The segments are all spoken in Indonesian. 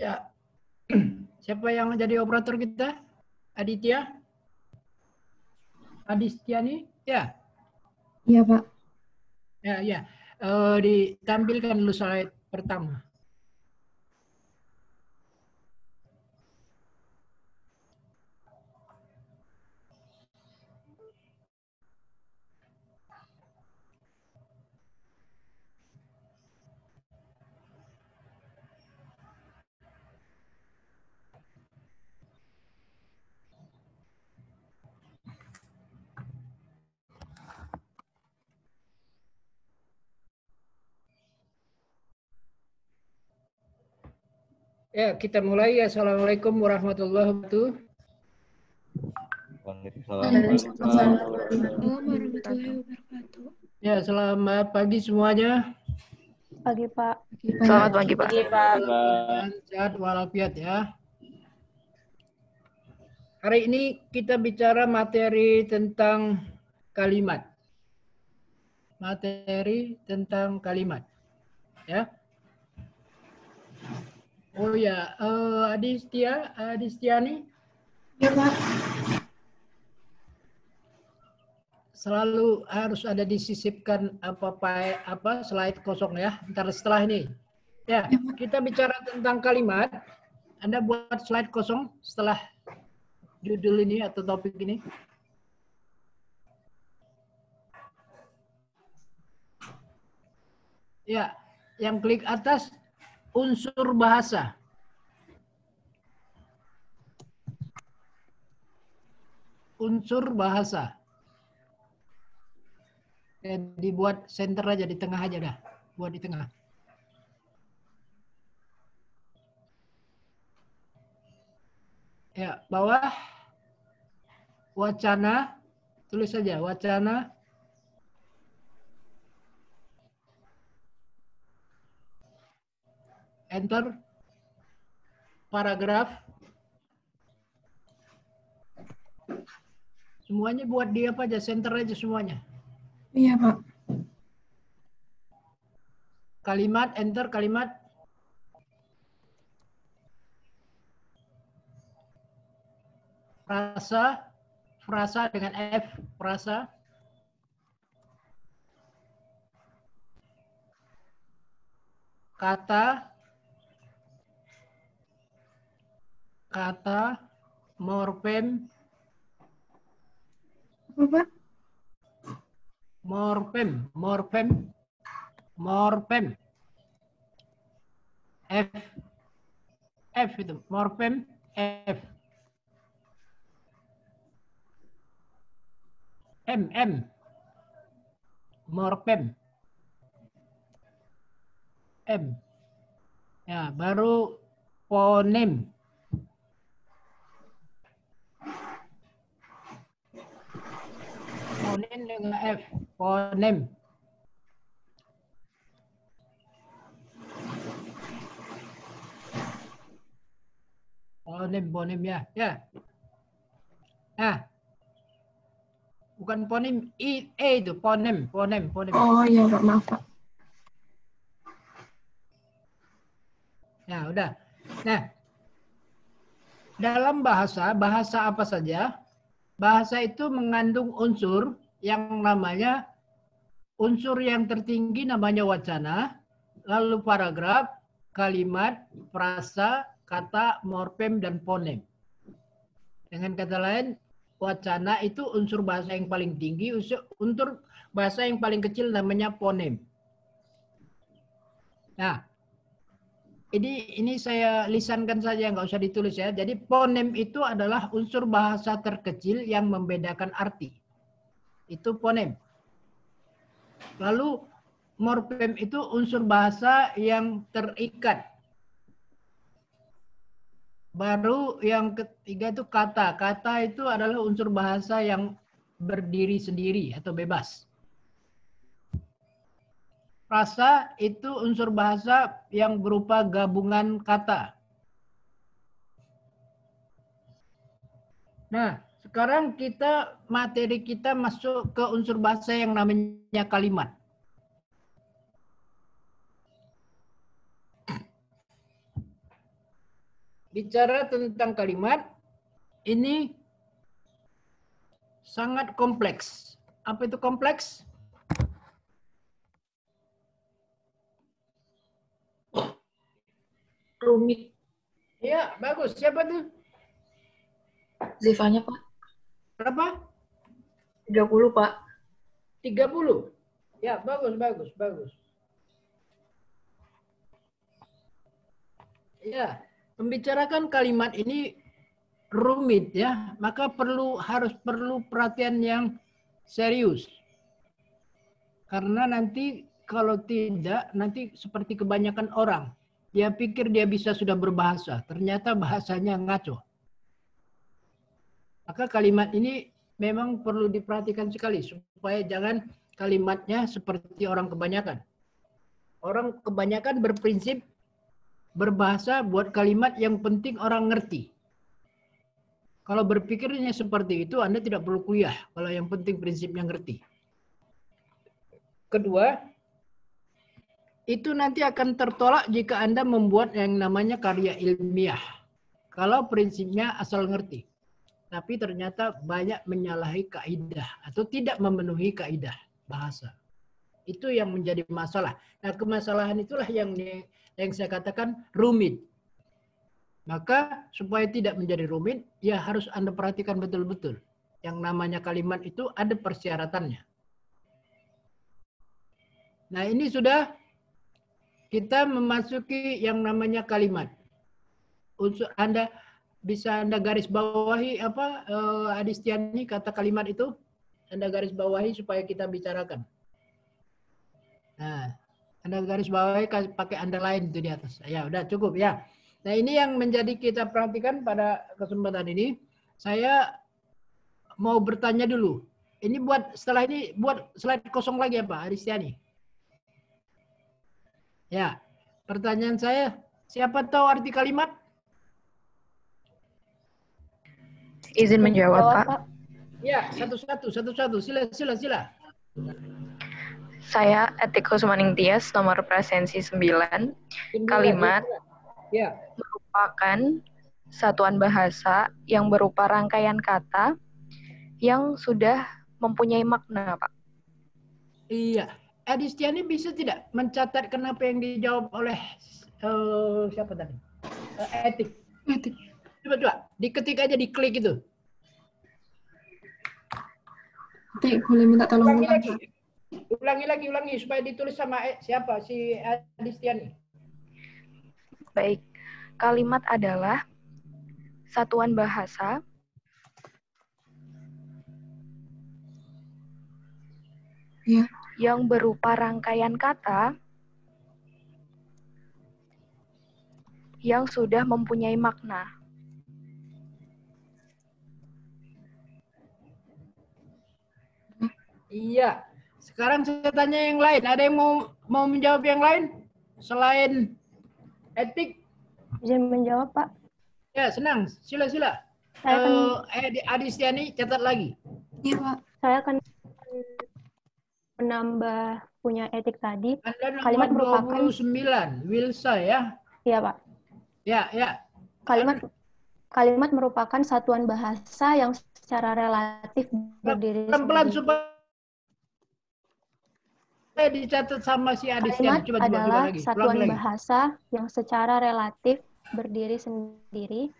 Ya, siapa yang jadi operator kita? Aditya? Adistiani? Ya, Iya, Pak. ya. Ditampilkan dulu slide pertama. Ya, kita mulai. Assalamualaikum warahmatullahi wabarakatuh. Waalaikumsalam warahmatullahi wabarakatuh. Ya, selamat pagi semuanya. Pagi, Pak. Selamat pagi, Pak. Sehat walafiat ya. Hari ini kita bicara materi tentang kalimat. Materi tentang kalimat. Ya. Oh ya, Adistiani. Iya, Pak. Selalu harus ada disisipkan apa slide kosong ya. Ntar setelah ini. Ya, kita bicara tentang kalimat. Anda buat slide kosong setelah judul ini atau topik ini. Ya, yang klik atas unsur bahasa. Unsur bahasa. Ya, dibuat center aja di tengah aja dah. Buat di tengah. Ya, bawah wacana, tulis saja wacana. Enter. Paragraf. Semuanya buat dia apa aja, center aja semuanya. Iya, Pak. Kalimat, enter kalimat. Frasa, frasa dengan F, frasa. Kata, morfem, Apa, Pak? morfem. F itu, morfem, F. M. Morfem. M. Ya, baru fonem. Fonem dengan F, fonem. Fonem ya. Ya. Nah, bukan fonem, itu fonem. Oh, iya, Pak. Maaf, Pak. Ya, udah. Nah, dalam bahasa apa saja? Bahasa itu mengandung unsur yang namanya unsur yang tertinggi namanya wacana, lalu paragraf, kalimat, frasa, kata, morfem, dan fonem. Dengan kata lain, wacana itu unsur bahasa yang paling tinggi, unsur bahasa yang paling kecil namanya fonem. Nah, ini saya lisankan saja, nggak usah ditulis ya. Jadi fonem itu adalah unsur bahasa terkecil yang membedakan arti. Itu fonem. Lalu morfem itu unsur bahasa yang terikat. Baru yang ketiga itu kata. Kata itu adalah unsur bahasa yang berdiri sendiri atau bebas. Frasa itu unsur bahasa yang berupa gabungan kata. Nah, sekarang materi kita masuk ke unsur bahasa yang namanya kalimat. bicara tentang kalimat, ini sangat kompleks. Apa itu kompleks? Rumit. Ya, bagus. Siapa tuh? Zifanya, Pak. Berapa? 30, Pak. 30. Ya, bagus, bagus, bagus. Ya, membicarakan kalimat ini rumit ya, maka harus perlu perhatian yang serius. Karena nanti kalau tidak, nanti seperti kebanyakan orang. Dia pikir dia bisa sudah berbahasa, ternyata bahasanya ngaco. Maka kalimat ini memang perlu diperhatikan sekali supaya jangan kalimatnya seperti orang kebanyakan. Orang kebanyakan berprinsip berbahasa buat kalimat yang penting orang ngerti. Kalau berpikirnya seperti itu, Anda tidak perlu kuliah. Kalau yang penting prinsipnya ngerti. Kedua, itu nanti akan tertolak jika Anda membuat yang namanya karya ilmiah. Kalau prinsipnya asal ngerti. Tapi ternyata banyak menyalahi kaidah atau tidak memenuhi kaidah bahasa. Itu yang menjadi masalah. Nah, kemasalahan itulah yang saya katakan rumit. Maka supaya tidak menjadi rumit, ya harus Anda perhatikan betul-betul. Yang namanya kalimat itu ada persyaratannya. Nah, ini sudah kita memasuki yang namanya kalimat. Unsur Anda bisa Anda garis bawahi apa Adistiani kata kalimat itu? Anda garis bawahi supaya kita bicarakan. Nah, Anda garis bawahi pakai underline itu di atas. Ya, udah cukup ya. Nah, ini yang menjadi kita perhatikan pada kesempatan ini. Saya mau bertanya dulu. Ini setelah ini buat slide kosong lagi ya Pak Adistiani. Ya, pertanyaan saya, siapa tahu arti kalimat? Izin menjawab, Pak. Ya, satu-satu. Sila. Saya Etik Kusmaning Tias, nomor presensi 9. Kalimat ya merupakan satuan bahasa yang berupa rangkaian kata yang sudah mempunyai makna, Pak. Iya. Adistiani bisa tidak mencatat kenapa yang dijawab oleh siapa tadi? Etik. Coba. Diketik aja, diklik itu. Etik, boleh minta tolong ulangi lagi supaya ditulis sama siapa? Si Adistiani. Baik. Kalimat adalah satuan bahasa yang berupa rangkaian kata yang sudah mempunyai makna. Iya. Sekarang saya tanya yang lain. Ada yang mau menjawab yang lain selain Etik? Izin menjawab, Pak. Ya, senang. Sila. Saya akan Adistiani catat lagi. Iya, Pak. Saya akan menambah punya etik tadi. Anda Kalimat nomor merupakan 29, Wilsa ya? Iya, Pak. Ya. Kalimat merupakan satuan bahasa yang secara relatif berdiri pelan-pelan sendiri. Supaya dicatat sama si Adistiani. Kalimat adalah satuan bahasa yang secara relatif berdiri sendiri.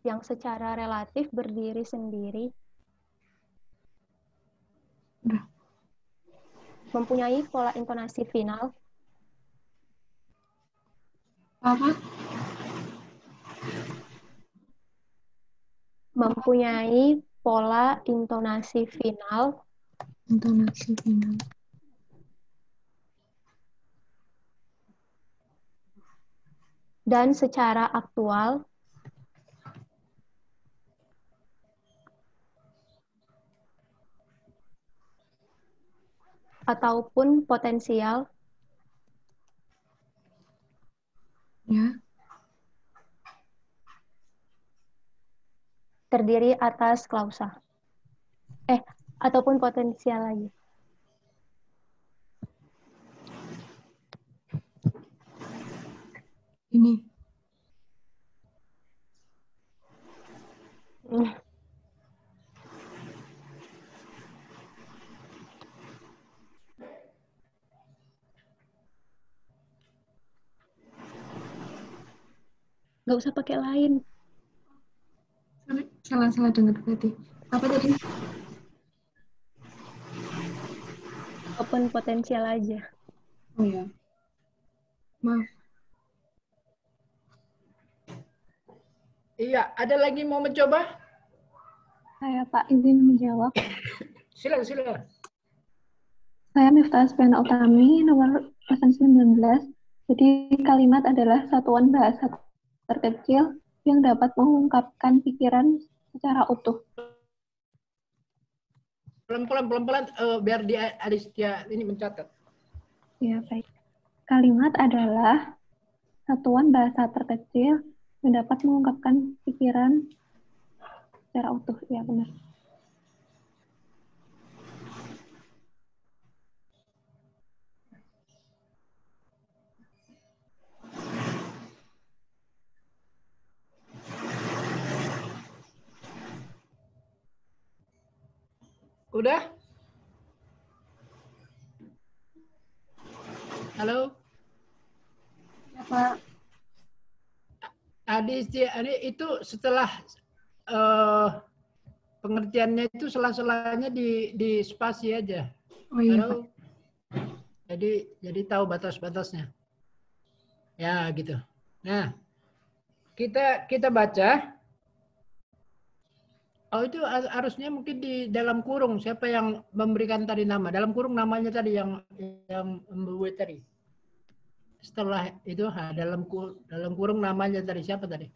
Yang secara relatif berdiri sendiri. Mempunyai pola intonasi final. Apa? Mempunyai pola intonasi final. Dan secara aktual. Ataupun potensial. Ya. Terdiri atas klausa. Ataupun potensial lagi. Ini. Nggak usah pakai lain. Salah dengar berarti. Apa tadi? Open potensial aja. Oh ya. Maaf. Iya, ada lagi mau mencoba? Saya Pak izin menjawab. Silakan, silakan. Saya Miftah Asfiana Utami, nomor absen 19. Jadi kalimat adalah satuan bahasa terkecil yang dapat mengungkapkan pikiran secara utuh. Pelan-pelan, biar dia Aditya ini mencatat. Ya, baik. Kalimat adalah satuan bahasa terkecil yang dapat mengungkapkan pikiran secara utuh. Ya, benar. Udah? Halo? Ya, Pak. Aditya, itu setelah pengertiannya itu sela-selanya di spasi aja. Oh iya, Pak. Halo? Jadi tahu batas-batasnya. Ya, gitu. Nah, kita baca. Oh, itu harusnya mungkin di dalam kurung. Siapa yang memberikan tadi nama? Dalam kurung namanya tadi yang membuat tadi. Setelah itu dalam kurung namanya tadi siapa tadi?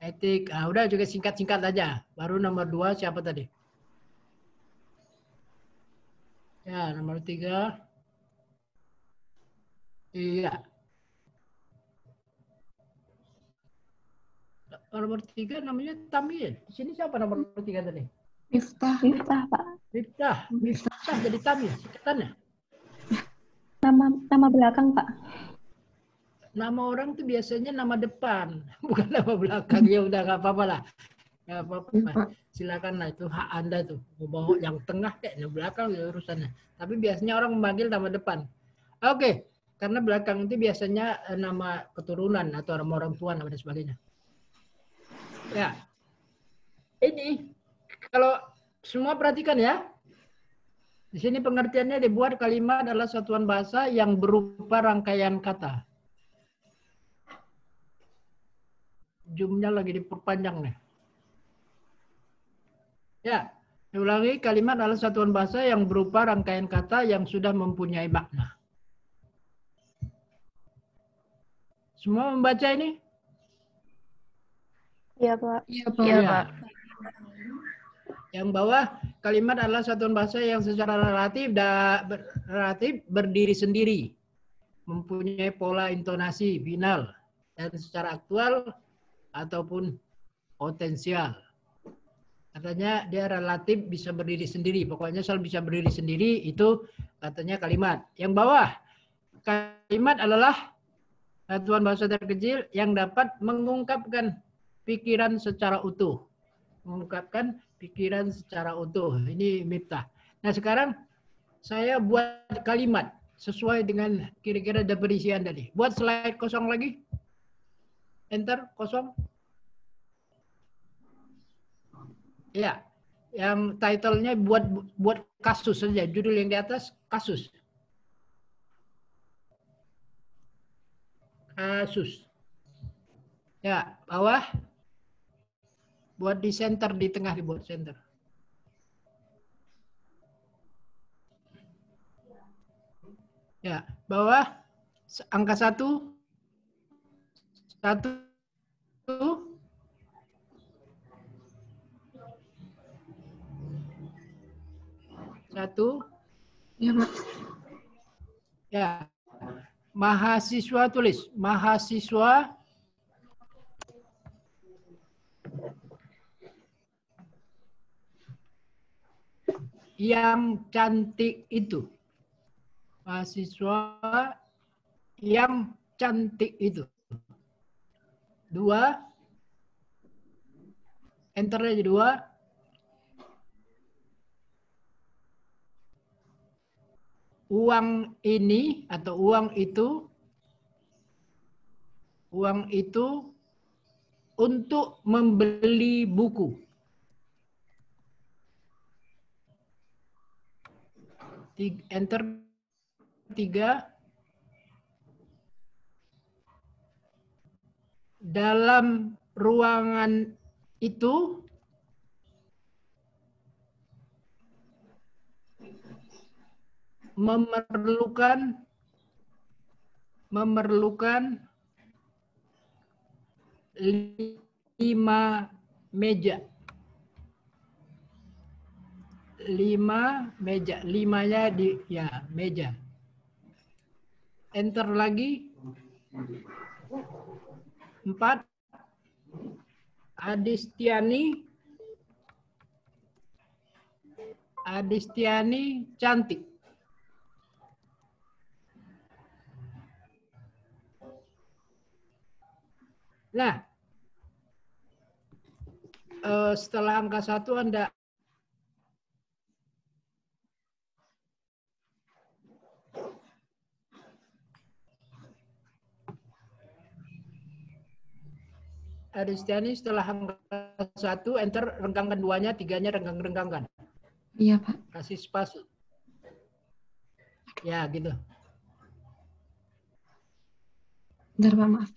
Etik. Udah juga singkat-singkat aja. Baru nomor 2 siapa tadi? Ya, nomor 3. Iya. Nomor 3 namanya Tamil. Di sini siapa nomor 3 tadi? Miftah. Miftah, Pak. Miftah jadi Tamil. Singkatannya. Nama belakang, Pak. Nama orang tuh biasanya nama depan, bukan nama belakang. Ya udah nggak apa-apa lah. Nggak apa-apa. Iya, Pak. Silakan lah, itu hak Anda tuh. Mau bawa yang tengah kayak yang belakang ya urusannya. Tapi biasanya orang memanggil nama depan. Oke. Karena belakang itu biasanya nama keturunan atau nama orang tua dan sebagainya. Ya. Ini kalau semua perhatikan ya. Di sini pengertiannya dibuat kalimat adalah satuan bahasa yang berupa rangkaian kata. Zoom-nya lagi diperpanjang nih. Ya, ulangi, kalimat adalah satuan bahasa yang berupa rangkaian kata yang sudah mempunyai makna. Semua membaca ini? Iya, Pak. Iya, Pak. Iya, Pak. Yang bawah, kalimat adalah satuan bahasa yang secara relatif berdiri sendiri, mempunyai pola intonasi final, dan secara aktual ataupun potensial. Katanya dia relatif bisa berdiri sendiri, pokoknya selalu bisa berdiri sendiri, itu katanya kalimat. Yang bawah, kalimat adalah satuan bahasa terkecil yang dapat mengungkapkan pikiran secara utuh. Mengungkapkan pikiran secara utuh. Ini Miftah. Nah, sekarang saya buat kalimat sesuai dengan kira-kira definisian tadi. Buat slide kosong lagi. Enter, kosong. Ya, yang title-nya buat kasus saja. Judul yang di atas, kasus. Kasus. Ya, bawah. Buat di center, di tengah dibuat center. Ya, bawah angka 1. 1. Iya, Pak. Ya. Mahasiswa tulis. Mahasiswa yang cantik itu. Mahasiswa yang cantik itu. 2. Enter aja 2. Uang ini atau uang itu untuk membeli buku. Enter 3. Dalam ruangan itu memerlukan 5 meja. 5 meja. 5-nya di meja. Enter lagi. 4. Adistiani cantik. Nah, setelah angka 1 Anda Adistiani setelah angka 1 enter, renggangkan 2-nya, 3-nya renggangkan. Iya, Pak. Kasih spasi. Ya, gitu. Bentar, Pak, maaf.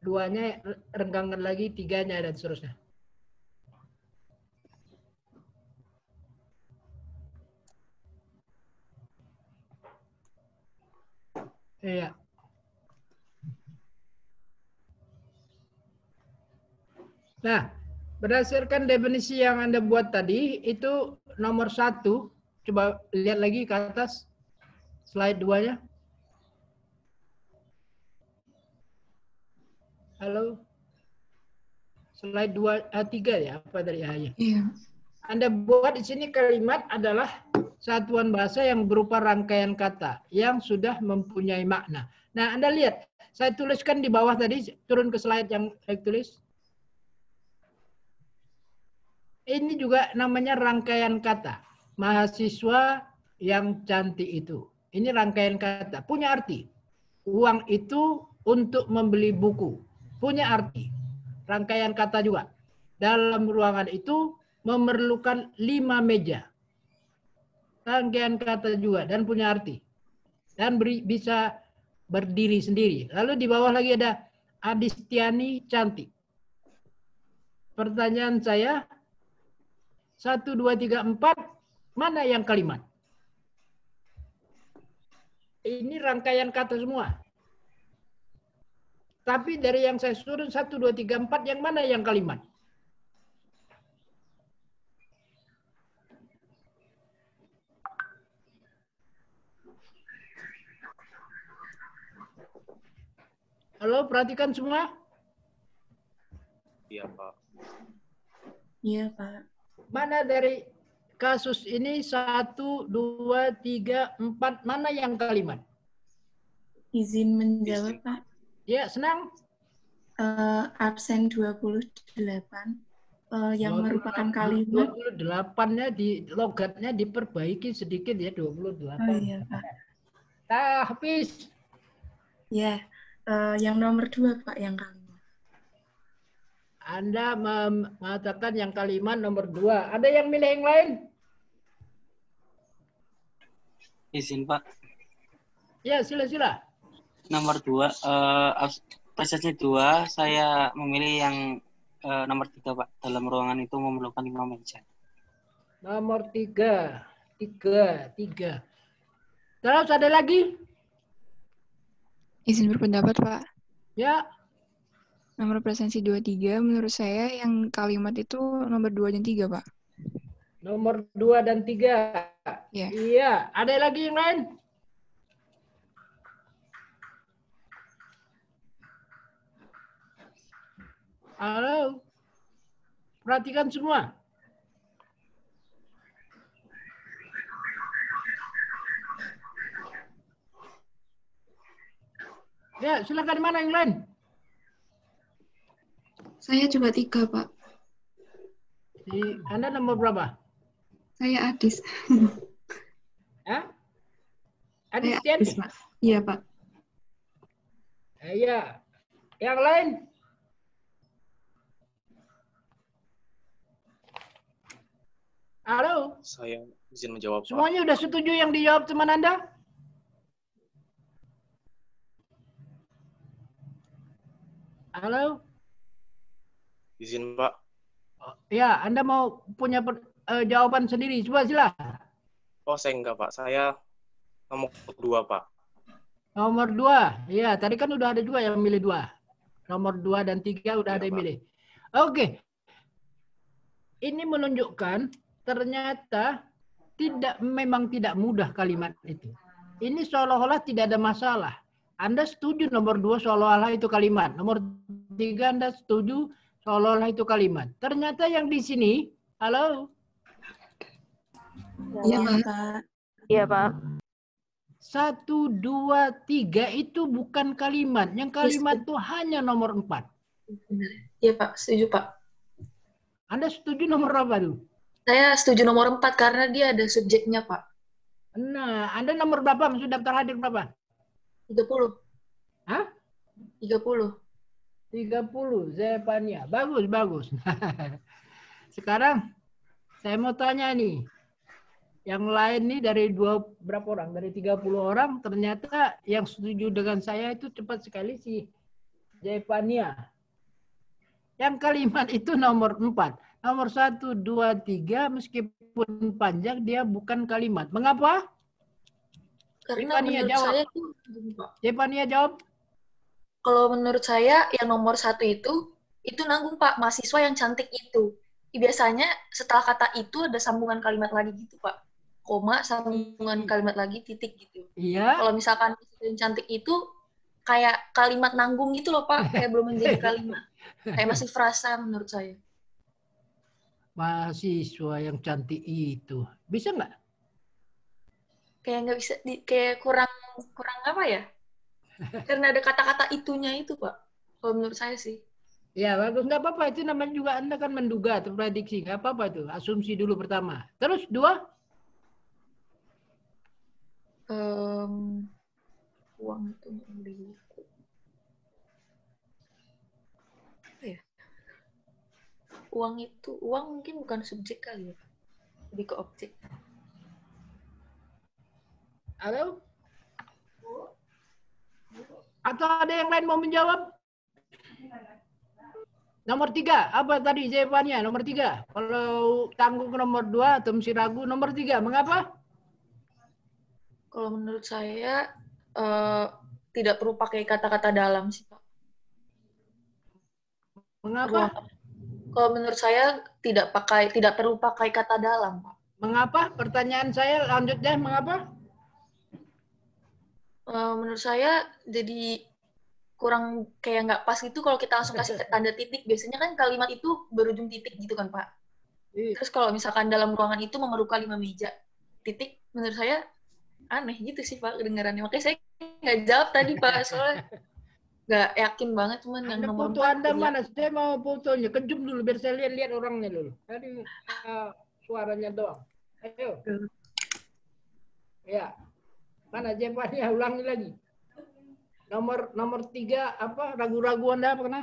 2-nya renggangkan lagi, 3-nya dan seterusnya. Iya. Nah, berdasarkan definisi yang Anda buat tadi, itu nomor 1. Coba lihat lagi ke atas. Slide 2-nya. Halo? Slide 3 ya? Apa dari A-nya? Iya. Anda buat di sini kalimat adalah satuan bahasa yang berupa rangkaian kata yang sudah mempunyai makna. Nah, Anda lihat. Saya tuliskan di bawah tadi, turun ke slide yang saya tulis. Ini juga namanya rangkaian kata. Mahasiswa yang cantik itu. Ini rangkaian kata. Punya arti. Uang itu untuk membeli buku. Punya arti. Rangkaian kata juga. Dalam ruangan itu memerlukan 5 meja. Rangkaian kata juga dan punya arti. Dan bisa berdiri sendiri. Lalu di bawah lagi ada Adistiani cantik. Pertanyaan saya, 1, 2, 3, 4, mana yang kalimat? Ini rangkaian kata semua. Tapi dari yang saya suruh 1, 2, 3, 4, yang mana yang kalimat? Halo, perhatikan semua. Iya, Pak. Iya, Pak. Mana dari kasus ini 1, 2, 3, 4, mana yang kalimat? Izin menjawab, Pak. Ya, senang. Absen 28. Yang merupakan kalimat. 28-nya di logatnya diperbaiki sedikit ya, 28. Oh iya, Pak. Habis. Ya, yang nomor 2, Pak, yang kalimat. Anda mengatakan yang kalimat nomor 2. Ada yang milih yang lain? Izin, Pak. Ya, sila-sila. Nomor 2, presentasi 2, saya memilih yang nomor 3, Pak. Dalam ruangan itu memerlukan 5 meja. Nomor 3. 3. Terus ada lagi? Izin berpendapat, Pak. Ya. Nomor presensi 23, menurut saya yang kalimat itu nomor 2 dan 3, Pak. Nomor 2 dan 3. Ya. Iya. Ada lagi yang lain? Halo. Perhatikan semua. Ya, silakan mana yang lain? Saya juga 3, Pak. Anda nomor berapa? Saya Adis. Hah? Saya Adis Adis, Pak. Iya, Pak. Iya. Yang lain? Halo? Saya izin menjawab, Pak. Semuanya udah setuju yang dijawab teman Anda? Halo? Izin, Pak. Ya, Anda mau punya jawaban sendiri. Coba silakan. Oh, saya enggak, Pak. Saya nomor 2, Pak. Nomor 2. Ya, tadi kan udah ada juga yang milih 2. Nomor 2 dan 3 udah Iya, ada yang Pak. milih. Oke. Ini menunjukkan ternyata memang tidak mudah kalimat itu. Ini seolah-olah tidak ada masalah. Anda setuju nomor 2 seolah-olah itu kalimat. Nomor 3 Anda setuju seolah-olah itu kalimat. Ternyata yang di sini, halo? Iya, Pak. Iya, Pak. 1, 2, 3 itu bukan kalimat. Yang kalimat itu hanya nomor 4. Benar. Iya, Pak. Setuju, Pak. Anda setuju nomor apa tuh? Saya setuju nomor 4 karena dia ada subjeknya, Pak. Nah, Anda nomor berapa? Maksud daftar hadir berapa? 30. Hah? 30. 30, Zepania. Bagus, bagus. Sekarang saya mau tanya nih. Yang lain nih dari berapa orang? Dari 30 orang, ternyata yang setuju dengan saya itu cepat sekali sih. Zepania. Yang kalimat itu nomor 4. Nomor 1, 2, 3, meskipun panjang, dia bukan kalimat. Mengapa? Karena Zepania menurut jawab. saya itu, Pak. Zepania jawab. Kalau menurut saya yang nomor 1 itu nanggung, Pak, mahasiswa yang cantik itu. Biasanya setelah kata itu ada sambungan kalimat lagi gitu, Pak. Koma, sambungan kalimat lagi, titik gitu. Iya. Kalau misalkan yang cantik itu kayak kalimat nanggung gitu loh, Pak. Kayak belum menjadi kalimat. Kayak masih frasa menurut saya. Mahasiswa yang cantik itu. Bisa nggak? Kayak nggak bisa, kayak kurang apa ya? Karena ada kata-kata itunya itu, Pak. Kalau menurut saya sih. Ya, bagus. Nggak apa-apa. Itu namanya juga Anda kan menduga atau prediksi. Nggak apa-apa itu. Asumsi dulu pertama. Terus 2? Uang itu beli. Apa ya? Uang mungkin bukan subjek kali ya. Lebih ke objek. Halo? Atau ada yang lain mau menjawab? Nomor 3, apa tadi jawabannya? Nomor 3. Kalau tanggung ke nomor 2 atau mesti ragu, nomor 3. Mengapa? Kalau menurut saya tidak perlu pakai kata-kata dalam sih, Pak. Mengapa? Kalau menurut saya tidak perlu pakai kata dalam, Pak. Mengapa? Pertanyaan saya lanjutnya, mengapa? Menurut saya jadi kurang kayak nggak pas gitu kalau kita langsung kasih tanda titik. Biasanya kan kalimat itu berujung titik gitu kan, Pak. Terus kalau misalkan dalam ruangan itu memerlukan 5 meja, titik menurut saya aneh gitu sih, Pak, kedengarannya. Makanya saya nggak jawab tadi, Pak, soalnya nggak yakin banget. Cuman yang nomor foto 4. Anda mana? Saya mau fotonya. Kejum dulu biar saya lihat orangnya dulu. Tadi suaranya doang. Ayo. Ya. Mana jawabannya? Ulangi lagi. Nomor 3 apa? Ragu-ragu Anda apa kena?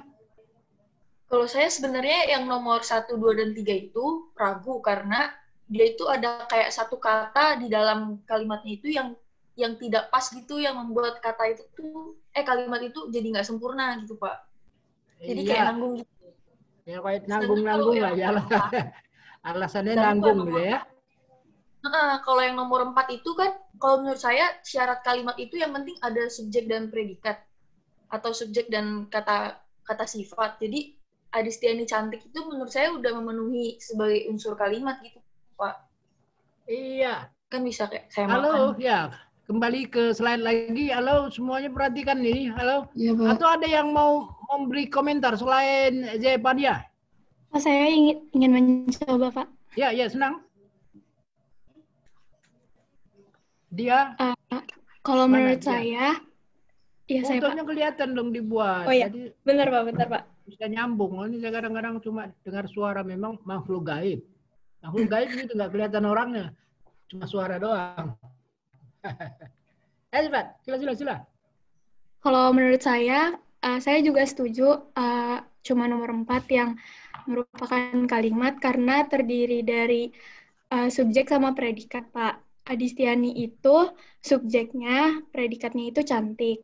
Kalau saya sebenarnya yang nomor 1, 2, dan 3 itu ragu karena dia itu ada kayak satu kata di dalam kalimatnya itu yang tidak pas gitu, yang membuat kata itu tuh kalimat itu jadi nggak sempurna gitu, Pak. Jadi kayak nanggung gitu. Ya kayak nanggung-nanggung lah ya. Alasannya nanggung gitu ya. Kalau yang nomor 4 itu kan, kalau menurut saya syarat kalimat itu yang penting ada subjek dan predikat atau subjek dan kata sifat. Jadi Adistiani cantik itu menurut saya udah memenuhi sebagai unsur kalimat gitu, Pak. Iya. Kan bisa kayak saya halo, makan. Ya. Kembali ke slide lagi. Halo, semuanya perhatikan nih. Halo. Ya, Pak. Atau ada yang mau memberi komentar selain Zepania? Saya ingin mencoba, Pak. Ya, senang. Dia? Kalau menurut saya, Iya, saya, Pak. Fotonya kelihatan dong dibuat. Oh iya, Jadi benar Pak, bentar Pak. bisa nyambung. Oh, ini saya kadang-kadang cuma dengar suara, memang makhluk gaib. Makhluk gaib gitu nggak kelihatan orangnya, cuma suara doang. Pak, sila. Kalau menurut saya juga setuju cuma nomor 4 yang merupakan kalimat karena terdiri dari subjek sama predikat, Pak. Adistiani itu subjeknya, predikatnya itu cantik.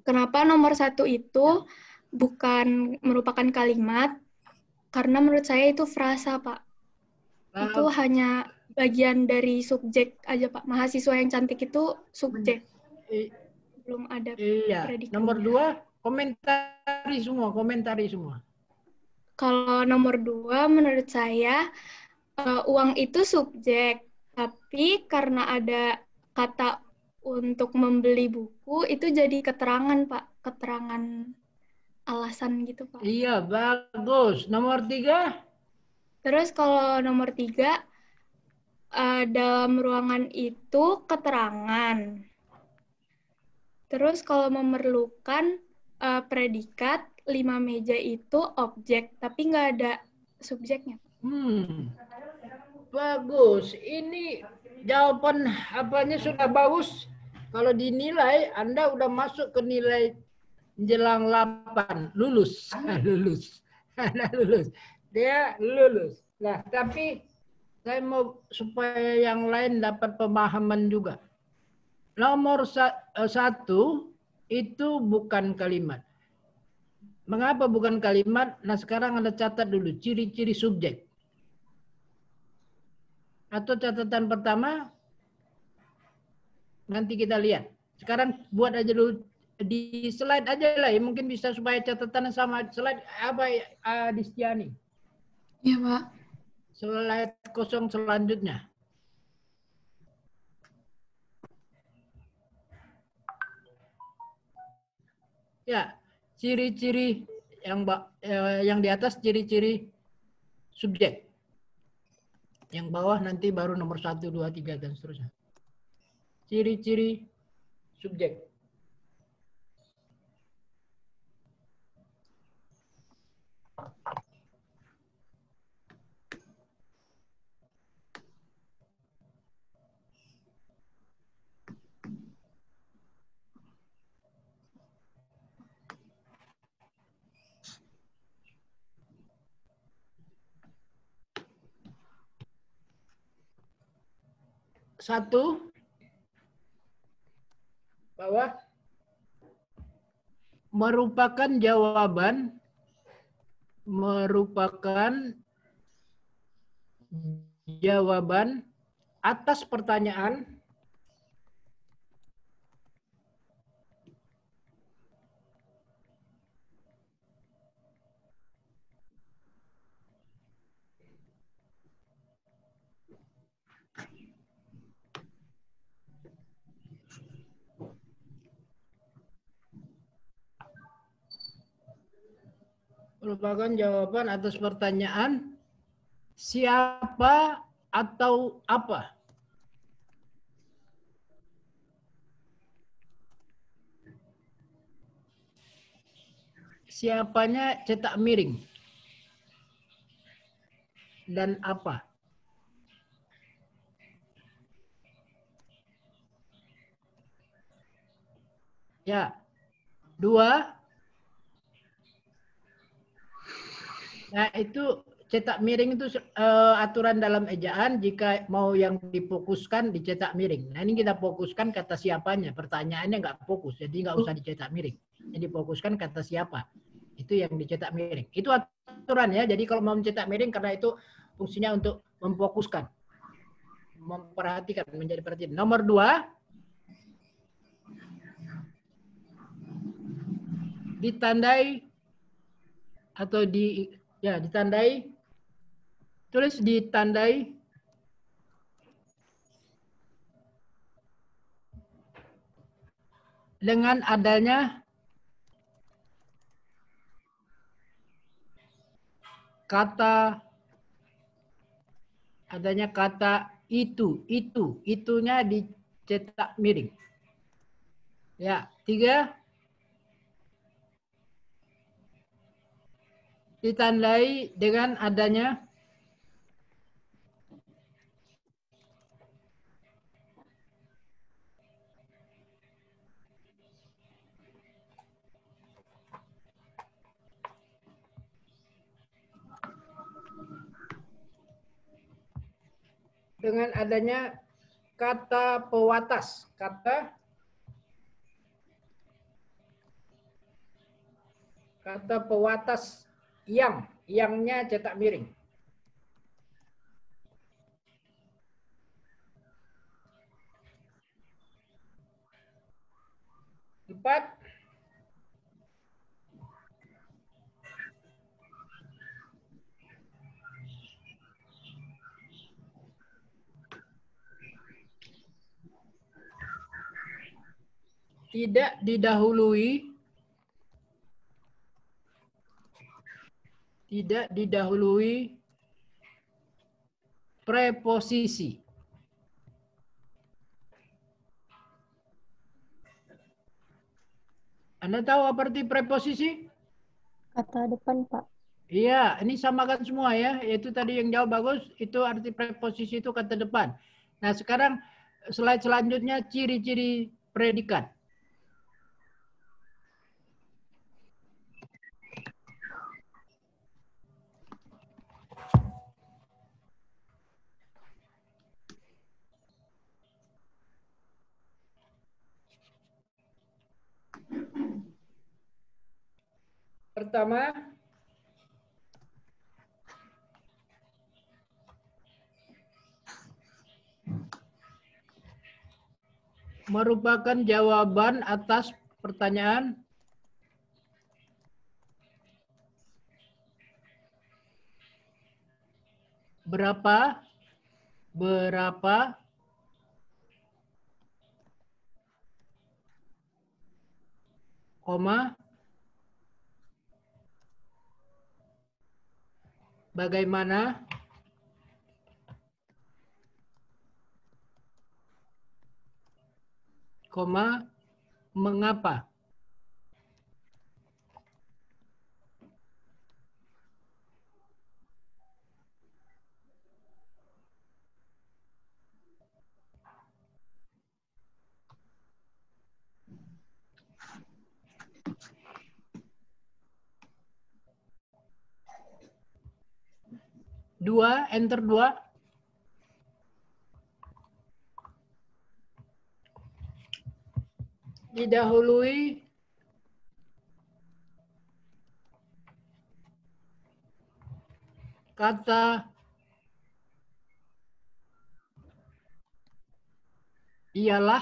Kenapa nomor 1 itu bukan merupakan kalimat? Karena menurut saya itu frasa, Pak. Itu hanya bagian dari subjek aja, Pak. Mahasiswa yang cantik itu subjek. Belum ada predikatnya. Nomor 2, komentari semua. Kalau nomor 2, menurut saya, uang itu subjek. Tapi karena ada kata untuk membeli buku, itu jadi keterangan, Pak. Keterangan alasan gitu, Pak. Iya, bagus. Nomor 3? Terus kalau nomor 3, dalam ruangan itu keterangan. Terus kalau memerlukan predikat, 5 meja itu objek, tapi nggak ada subjeknya. Bagus. Ini jawaban apanya sudah bagus. Kalau dinilai, Anda udah masuk ke nilai jelang 8. Lulus. Dia lulus. Nah, tapi saya mau supaya yang lain dapat pemahaman juga. Nomor 1 itu bukan kalimat. Mengapa bukan kalimat? Nah, sekarang Anda catat dulu ciri-ciri subjek. Atau catatan pertama, nanti kita lihat. Sekarang buat aja dulu di slide aja lah, ya. Mungkin bisa supaya catatan sama slide apa Adistiani. Iya, Pak. Slide kosong selanjutnya. Ya, ciri-ciri yang di atas ciri-ciri subjek. Yang bawah nanti baru nomor 1, 2, 3 dan seterusnya. Ciri-ciri subjek. Satu, bahwa merupakan jawaban atas pertanyaan siapa atau apa. Siapanya cetak miring. Dan apa. Ya. 2. Nah, itu cetak miring itu aturan dalam ejaan, jika mau yang difokuskan dicetak miring. Nah, ini kita fokuskan kata siapanya. Pertanyaannya nggak fokus, jadi nggak usah dicetak miring. Jadi fokuskan kata siapa. Itu yang dicetak miring. Itu aturan ya. Jadi kalau mau mencetak miring, karena itu fungsinya untuk memfokuskan. Memperhatikan, menjadi perhatian. Nomor 2. Ditandai atau ditandai, tulis ditandai dengan adanya kata itu, itunya dicetak miring. Ya, 3 ditandai dengan adanya kata pewatas. Kata pewatas yang-nya cetak miring. 4 tidak didahului preposisi. Anda tahu apa arti preposisi? Kata depan, Pak. Iya, ini samakan semua ya. Itu tadi yang jawab bagus, itu arti preposisi itu kata depan. Nah, sekarang slide selanjutnya ciri-ciri predikat. Pertama, merupakan jawaban atas pertanyaan berapa, koma, bagaimana, koma, mengapa. Dua, enter 2. Didahului kata ialah,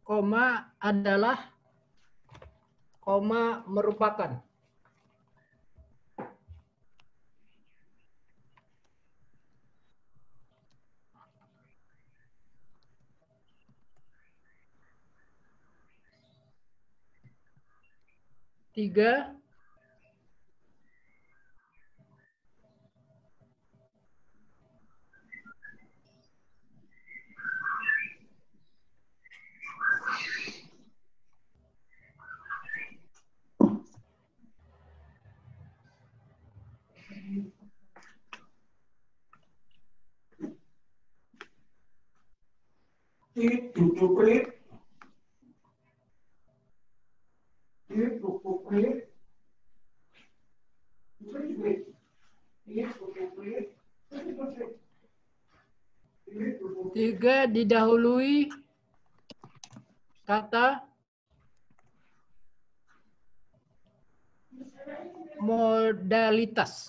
koma, adalah, koma, merupakan. Tiga, didahului kata modalitas.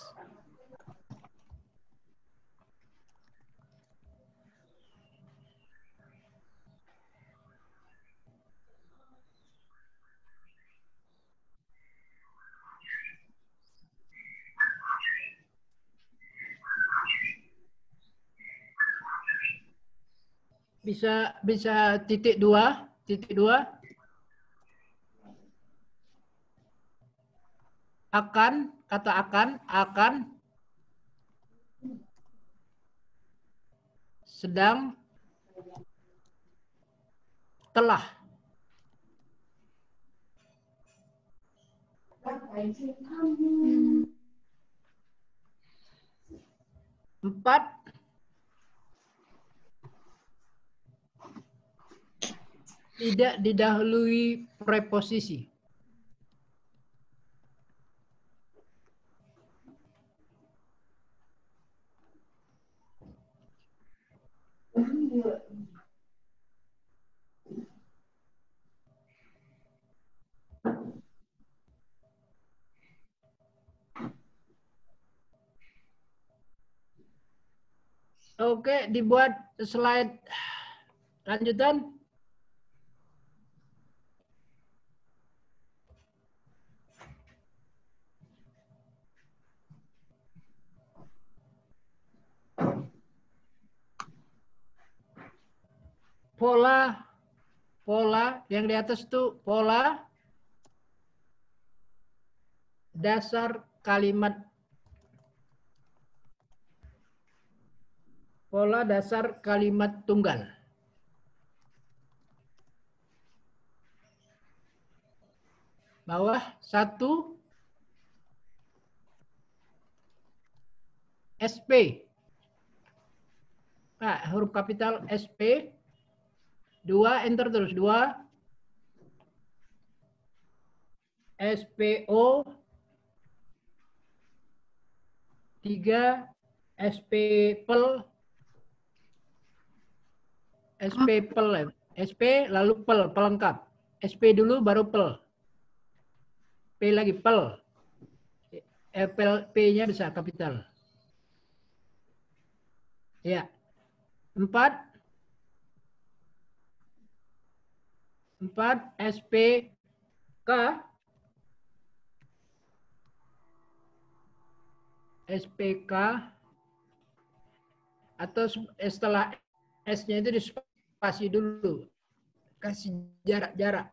Bisa titik dua. Akan, kata akan, sedang, telah. Empat, tidak didahului preposisi. Oke, dibuat slide lanjutan. Pola yang di atas itu pola dasar kalimat. Pola dasar kalimat tunggal. Bawah 1 SP. Nah, huruf kapital SP. 2 enter terus 2 SPO. 3 SPPL. SPPL. SP lalu pel, pelengkap. SP dulu baru pel. P lagi pel. P-nya bisa kapital. Ya. 4 SPK. SPK atau setelah S-nya itu dispasi dulu. Kasih jarak-jarak.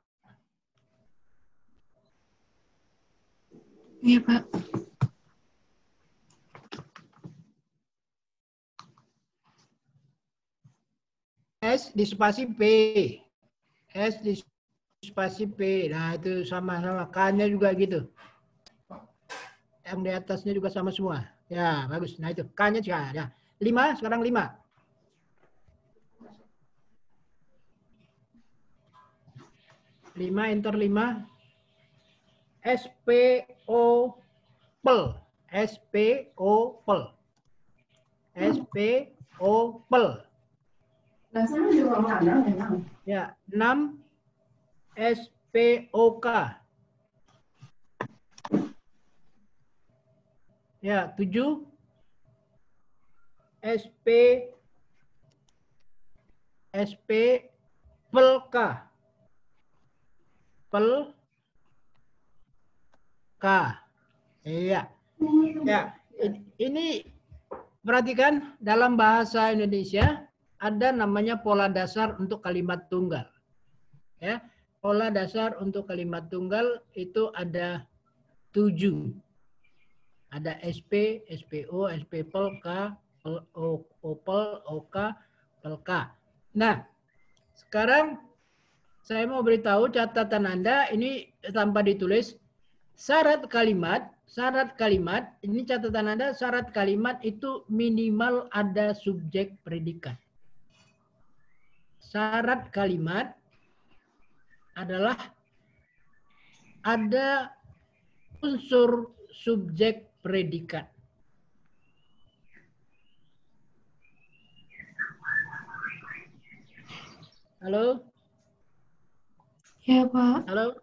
Iya, Pak. S di spasi P. S di spasi P. Nah, itu sama-sama. K-nya juga gitu. Yang di atasnya juga sama semua. Ya, bagus. Nah, itu K-nya juga. Ya. 5, sekarang 5. 5, enter 5. SPO pel. SPO pel. SPO pel. Ya, 6 SPOK. Ya, 7 SP pelka. Pelka. Iya. Ya, ini perhatikan dalam bahasa Indonesia ada namanya pola dasar untuk kalimat tunggal. Ya, pola dasar untuk kalimat tunggal itu ada 7. Ada SP, SPO, SPPL, K, OPEL, OK, PLK. Nah, sekarang saya mau beritahu catatan Anda ini tanpa ditulis. Syarat kalimat, ini catatan Anda, syarat kalimat itu minimal ada subjek predikat. Syarat kalimat adalah ada unsur subjek predikat. Halo? Ya, Pak. Halo?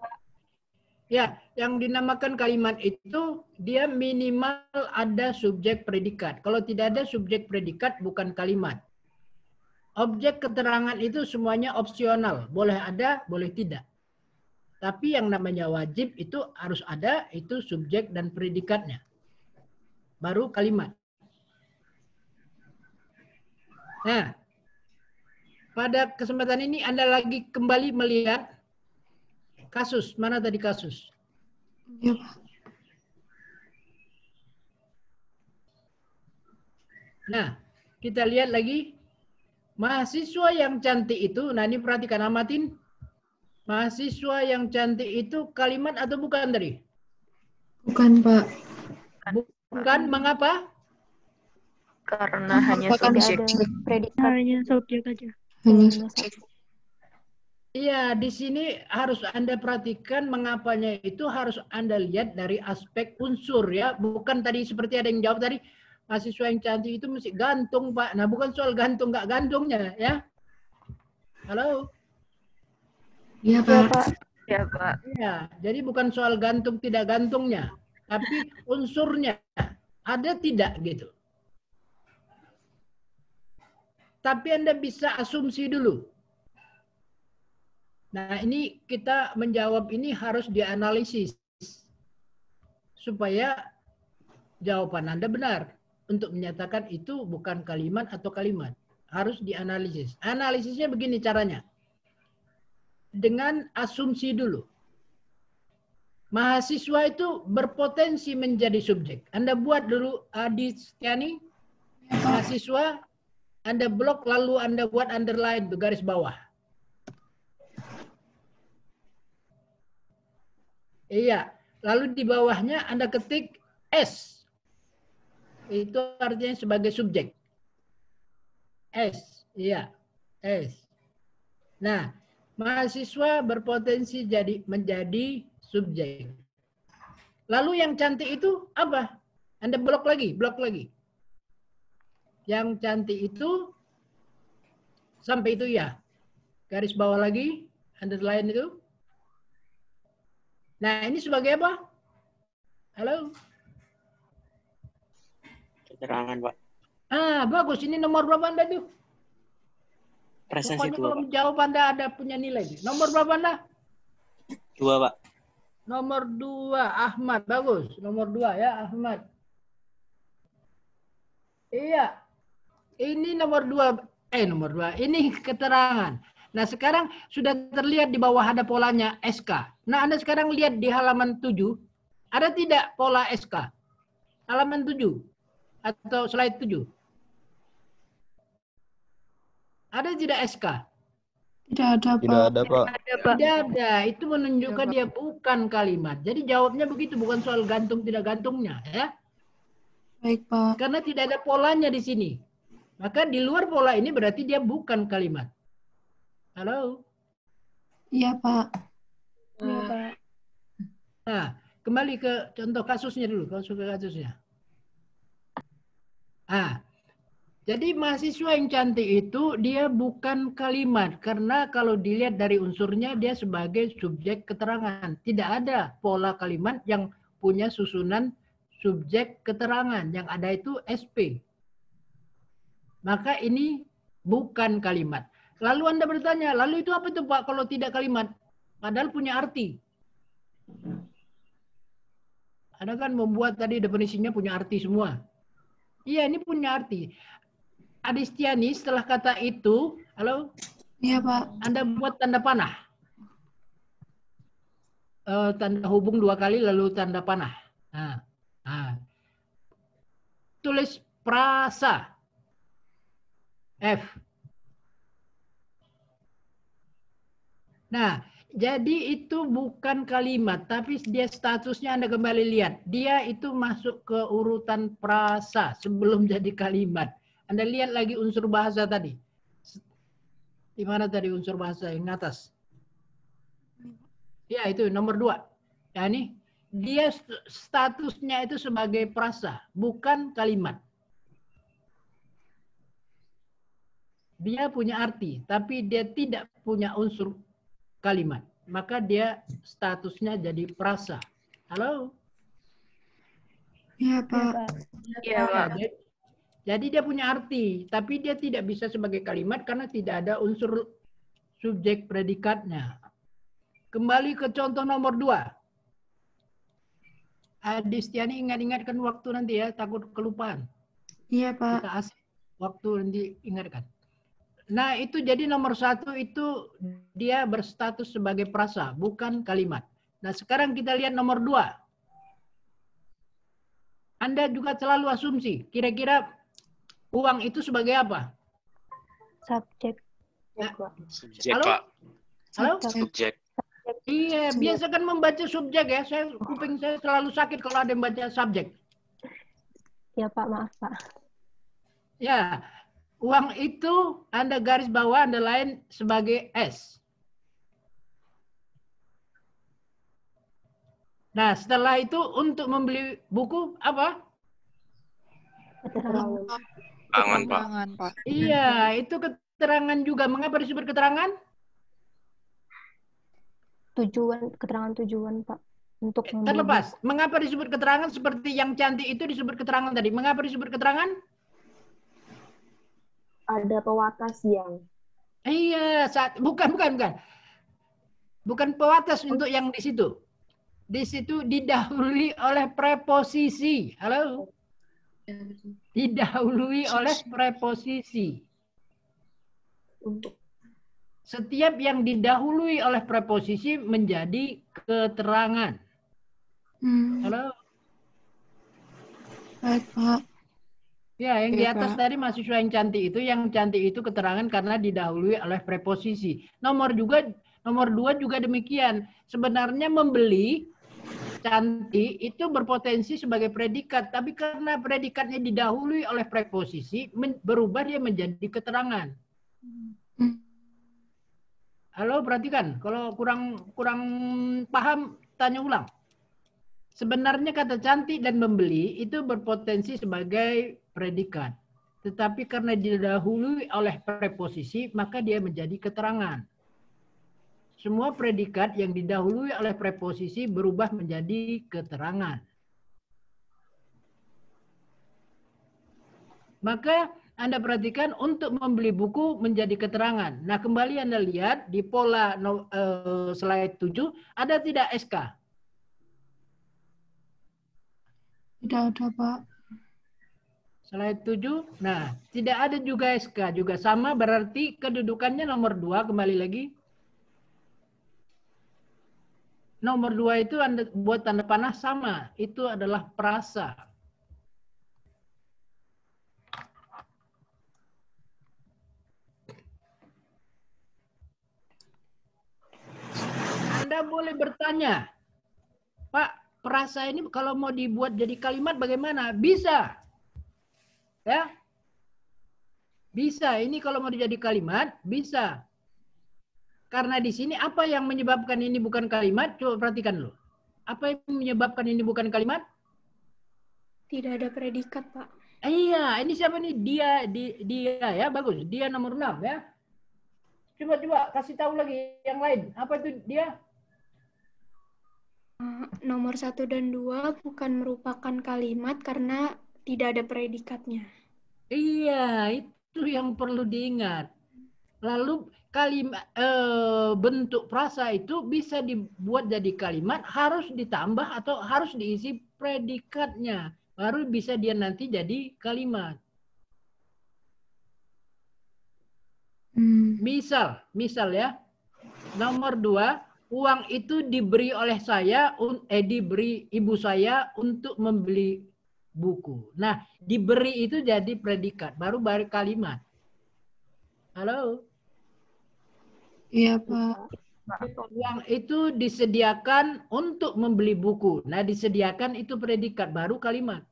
Ya, yang dinamakan kalimat itu dia minimal ada subjek predikat. Kalau tidak ada subjek predikat bukan kalimat. Objek keterangan itu semuanya opsional. Boleh ada, boleh tidak. Tapi yang namanya wajib itu harus ada, itu subjek dan predikatnya. Baru kalimat. Nah, pada kesempatan ini Anda lagi kembali melihat kasus. Mana tadi kasus? Ya, Pak. Nah, kita lihat lagi. Mahasiswa yang cantik itu, nah ini perhatikan, amatin. Mahasiswa yang cantik itu kalimat atau bukan tadi? Bukan, Pak. Bukan, mengapa? Karena hanya Tidak subjek. ada predikat. Hanya subjek aja. Hanya Hanya subjek. satu. Iya, di sini harus Anda perhatikan mengapanya itu harus Anda lihat dari aspek unsur ya. Bukan tadi seperti ada yang jawab tadi, mahasiswa yang cantik itu mesti gantung, Pak. Nah, bukan soal gantung nggak gantungnya ya. Halo? Iya, Ya, Pak. Pak. Ya, Pak. Ya, jadi bukan soal gantung tidak gantungnya, tapi unsurnya ada tidak gitu. Tapi Anda bisa asumsi dulu. Nah, ini kita menjawab ini harus dianalisis supaya jawaban Anda benar untuk menyatakan itu bukan kalimat atau kalimat. Harus dianalisis. Analisisnya begini caranya. Dengan asumsi dulu. Mahasiswa itu berpotensi menjadi subjek. Anda buat dulu Adi Setiani, mahasiswa, Anda blok lalu Anda buat underline, garis bawah. Iya, lalu di bawahnya Anda ketik S. Itu artinya sebagai subjek. S, iya, S. Nah, mahasiswa berpotensi menjadi subjek. Lalu yang cantik itu apa? Anda blok lagi. Yang cantik itu sampai itu ya. Garis bawah lagi, underline itu. Nah, ini sebagai apa? Halo? Keterangan, Pak. Ah, bagus. Ini nomor berapa Anda tuh? Presensi Pokoknya 2, kalau Pak. menjawab Anda ada punya nilai. Nomor berapa Anda? 2, Pak. Nomor 2, Ahmad. Bagus. Nomor 2 ya, Ahmad. Iya. Ini nomor 2. Nomor 2. Ini keterangan. Nah, sekarang sudah terlihat di bawah ada polanya SK. Nah, Anda sekarang lihat di halaman 7. Ada tidak pola SK? Halaman 7. Atau slide 7. Ada tidak SK? Tidak ada, Pak. Tidak ada, Pak. Tidak ada. Itu menunjukkan dia bukan kalimat. Jadi jawabnya begitu, bukan soal gantung tidak gantungnya, ya. Baik, Pak. Karena tidak ada polanya di sini. Maka di luar pola ini berarti dia bukan kalimat. Halo? Iya, Pak. Iya, Pak. Nah, kembali ke contoh kasusnya dulu, kasusnya. Jadi mahasiswa yang cantik itu dia bukan kalimat. Karena kalau dilihat dari unsurnya dia sebagai subjek keterangan. Tidak ada pola kalimat yang punya susunan subjek keterangan. Yang ada itu SP. Maka ini bukan kalimat. Lalu Anda bertanya, lalu itu apa itu Pak kalau tidak kalimat? Padahal punya arti. Anda kan membuat tadi definisinya punya arti semua. Iya, ini punya arti. Adistiani setelah kata itu, halo? Iya, Pak. Anda buat tanda panah. Tanda hubung 2 kali lalu tanda panah. Tulis prasa. F. Nah, jadi itu bukan kalimat, tapi dia statusnya Anda kembali lihat. Dia itu masuk ke urutan prasa sebelum jadi kalimat. Anda lihat lagi unsur bahasa tadi. Di mana tadi unsur bahasa yang atas? Ya, itu nomor 2. Ya, ini dia statusnya itu sebagai prasa, bukan kalimat. Dia punya arti, tapi dia tidak punya unsur kalimat. Maka dia statusnya jadi prasa. Halo? Iya, Pak. Iya, Pak. Jadi dia punya arti, tapi dia tidak bisa sebagai kalimat karena tidak ada unsur subjek predikatnya. Kembali ke contoh nomor 2. Adistiani ingat-ingatkan waktu nanti ya, takut kelupaan. Iya, Pak. Kita asik waktu nanti ingatkan. Nah, itu jadi nomor 1 itu dia berstatus sebagai prasa, bukan kalimat. Nah, sekarang kita lihat nomor 2. Anda juga selalu asumsi, kira-kira Uang itu sebagai apa? Subjek. Subjek, Halo? Pak. Halo? Subjek. Iya, biasa kan membaca subjek ya. Kuping saya selalu sakit kalau ada yang baca subjek. Ya Pak, maaf Pak. Ya, uang itu Anda garis bawah, Anda lain sebagai S. Nah, setelah itu untuk membeli buku apa? Keterangan. Tangan, Pak. Keterangan, Pak. Iya, itu keterangan juga. Mengapa disebut keterangan? Keterangan tujuan Pak. Untuk membeli Terlepas. Mengapa disebut keterangan seperti yang cantik itu disebut keterangan tadi? Mengapa disebut keterangan? Ada pewatas yang. Iya, bukan. Bukan pewatas untuk yang di situ. Di situ didahului oleh preposisi. Halo? Didahului oleh preposisi. Untuk. Setiap yang didahului oleh preposisi menjadi keterangan. Halo? Baik, Pak. Ya, yang di Iya, atas Pak. tadi mahasiswa yang cantik itu keterangan karena didahului oleh preposisi. Nomor 2 juga demikian. Sebenarnya membeli cantik itu berpotensi sebagai predikat, tapi karena predikatnya didahului oleh preposisi, berubah dia menjadi keterangan. Halo, perhatikan. Kalau kurang paham, tanya ulang. Sebenarnya kata cantik dan membeli itu berpotensi sebagai predikat. Tetapi karena didahului oleh preposisi, maka dia menjadi keterangan. Semua predikat yang didahului oleh preposisi berubah menjadi keterangan. Maka Anda perhatikan untuk membeli buku menjadi keterangan. Nah, kembali Anda lihat di pola slide 7, ada tidak SK? Tidak ada, Pak. Slide 7. Nah, tidak ada juga SK. Juga sama berarti kedudukannya nomor 2. Kembali lagi. Nomor 2 itu Anda buat tanda panah sama. Itu adalah prasa. Anda boleh bertanya, Pak, prasa ini kalau mau dibuat jadi kalimat bagaimana? Bisa. Ya. Bisa. Ini kalau mau jadi kalimat, bisa. Karena di sini apa yang menyebabkan ini bukan kalimat? Coba perhatikan dulu. Apa yang menyebabkan ini bukan kalimat? Tidak ada predikat, Pak. Iya, ini siapa nih? Dia ya, bagus. Dia nomor 6 ya. Coba kasih tahu lagi yang lain. Apa itu dia? Nomor 1 dan 2 bukan merupakan kalimat karena tidak ada predikatnya. Iya, itu yang perlu diingat. Lalu kalimat bentuk prasa itu bisa dibuat jadi kalimat, harus ditambah atau harus diisi predikatnya. Baru bisa dia nanti jadi kalimat. Misal ya. Nomor 2, uang itu diberi oleh diberi ibu saya untuk membeli buku. Nah, diberi itu jadi predikat, baru kalimat. Halo? Iya, Pak. Uang itu disediakan untuk membeli buku. Nah, disediakan itu predikat, baru kalimat.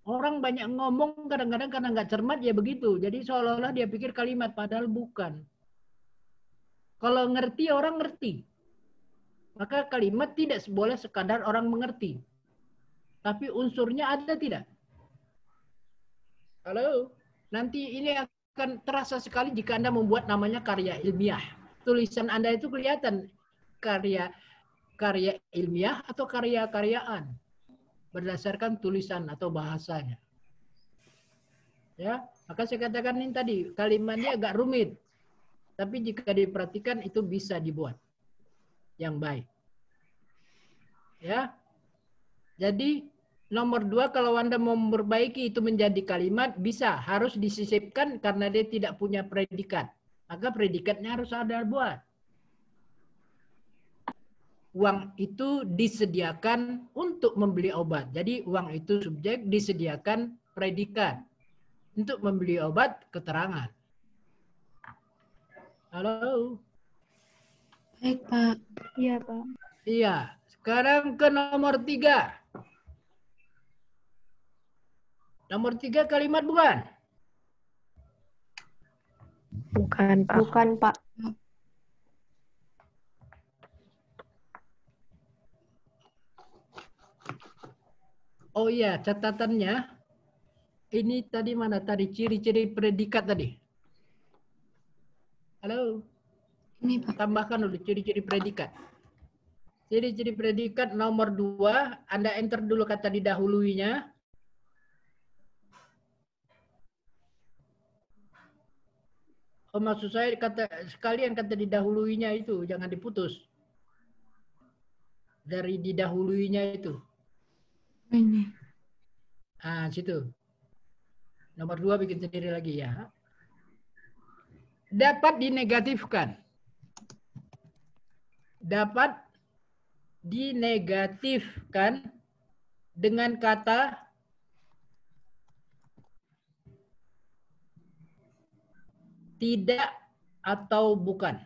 Orang banyak ngomong kadang-kadang karena nggak cermat ya begitu. Jadi seolah-olah dia pikir kalimat, padahal bukan. Kalau ngerti, orang ngerti. Maka kalimat tidak boleh sekadar orang mengerti. Tapi unsurnya ada tidak? Halo? Nanti ini akan terasa sekali jika Anda membuat namanya karya ilmiah. Tulisan Anda itu kelihatan karya ilmiah atau karya-karyaan berdasarkan tulisan atau bahasanya. Ya, maka saya katakan ini tadi kalimatnya agak rumit. Tapi jika diperhatikan itu bisa dibuat yang baik. Ya. Jadi nomor 2 kalau Anda mau memperbaiki itu menjadi kalimat bisa, harus disisipkan karena dia tidak punya predikat. Maka predikatnya harus ada buat. Uang itu disediakan untuk membeli obat. Jadi uang itu subjek, disediakan predikat. untuk membeli obat keterangan. Halo? Baik, Pak. Iya, Pak. Iya. Sekarang ke nomor 3. Nomor 3 kalimat bukan? Bukan, Pak. Bukan, Pak. Oh iya, catatannya. Ini tadi mana tadi? Ciri-ciri predikat tadi. Halo? Ini, Pak. Tambahkan dulu ciri-ciri predikat. Ciri-ciri predikat nomor 2. Anda enter dulu kata didahuluinya. Oh, maksud saya sekalian kata didahuluinya itu. Jangan diputus. Dari didahuluinya itu. Ini. Ah, situ. Nomor 2 bikin sendiri lagi ya. Dapat dinegatifkan. Dapat dinegatifkan dengan kata tidak atau bukan.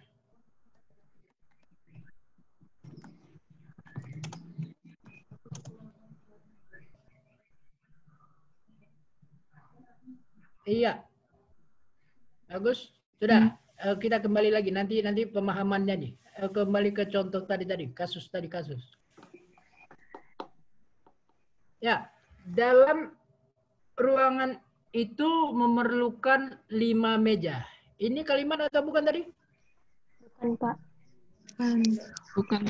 Iya. Bagus. Sudah. Kita kembali lagi. Nanti pemahamannya nih. Kembali ke contoh tadi. Kasus. Ya. Dalam ruangan itu memerlukan 5 meja. Ini kalimat atau bukan tadi? Bukan, Pak. Bukan.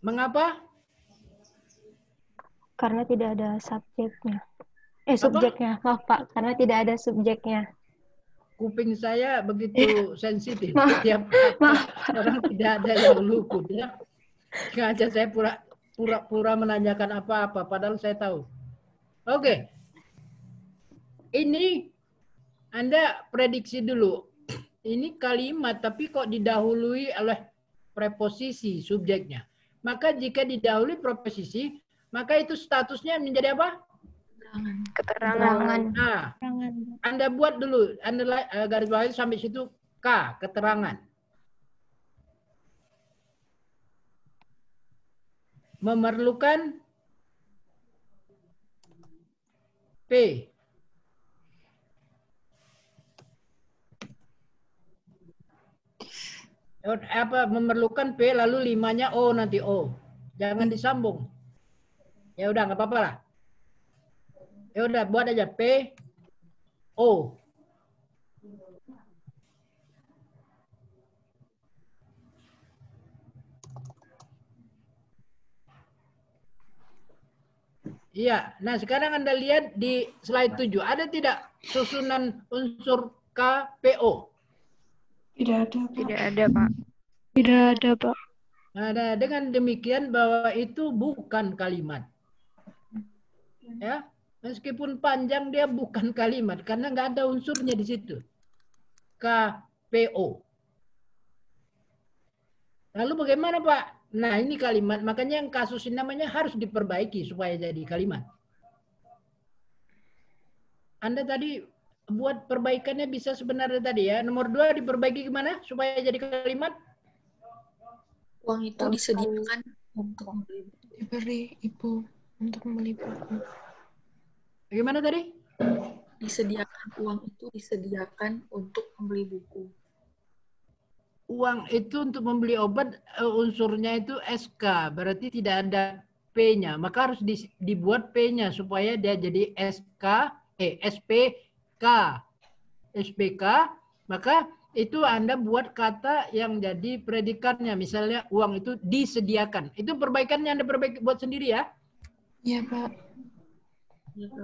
Mengapa? Karena tidak ada subjeknya. Subjeknya. Maaf, Pak. Karena tidak ada subjeknya. Kuping saya begitu sensitif. Setiap orang tidak ada yang luput ya. Sengaja saya pura-pura menanyakan apa-apa, padahal saya tahu. Oke. Ini Anda prediksi dulu. Ini kalimat, tapi kok didahului oleh preposisi subjeknya. Maka jika didahului preposisi, maka itu statusnya menjadi apa? Keterangan. Nah, Anda buat dulu, Anda garis bawahi sampai situ K, keterangan. Memerlukan P. Apa memerlukan P lalu 5-nya O nanti O. Jangan disambung. Ya udah nggak apa-apa lah. Ya udah buat aja P O. Iya. Nah, sekarang Anda lihat di slide 7. Ada tidak susunan unsur KPO? Tidak ada, Pak. Tidak ada, Pak. Tidak ada, Pak. Nah, dengan demikian bahwa itu bukan kalimat. Ya, meskipun panjang dia bukan kalimat karena nggak ada unsurnya di situ. KPO. Lalu bagaimana, Pak? Nah, ini kalimat, makanya yang kasus ini namanya harus diperbaiki supaya jadi kalimat. Anda tadi buat perbaikannya bisa sebenarnya tadi ya. Nomor 2 diperbaiki gimana supaya jadi kalimat? Uang itu disediakan untuk membeli buku. Diberi ibu untuk membeli buku. Bagaimana tadi? Uang itu disediakan untuk membeli buku. Uang itu untuk membeli obat, unsurnya itu SK, berarti tidak ada P-nya. Maka harus dibuat P-nya supaya dia jadi SPK. SPK, maka itu Anda buat kata yang jadi predikatnya. Misalnya uang itu disediakan. Itu perbaikannya Anda buat sendiri ya? Iya, Pak.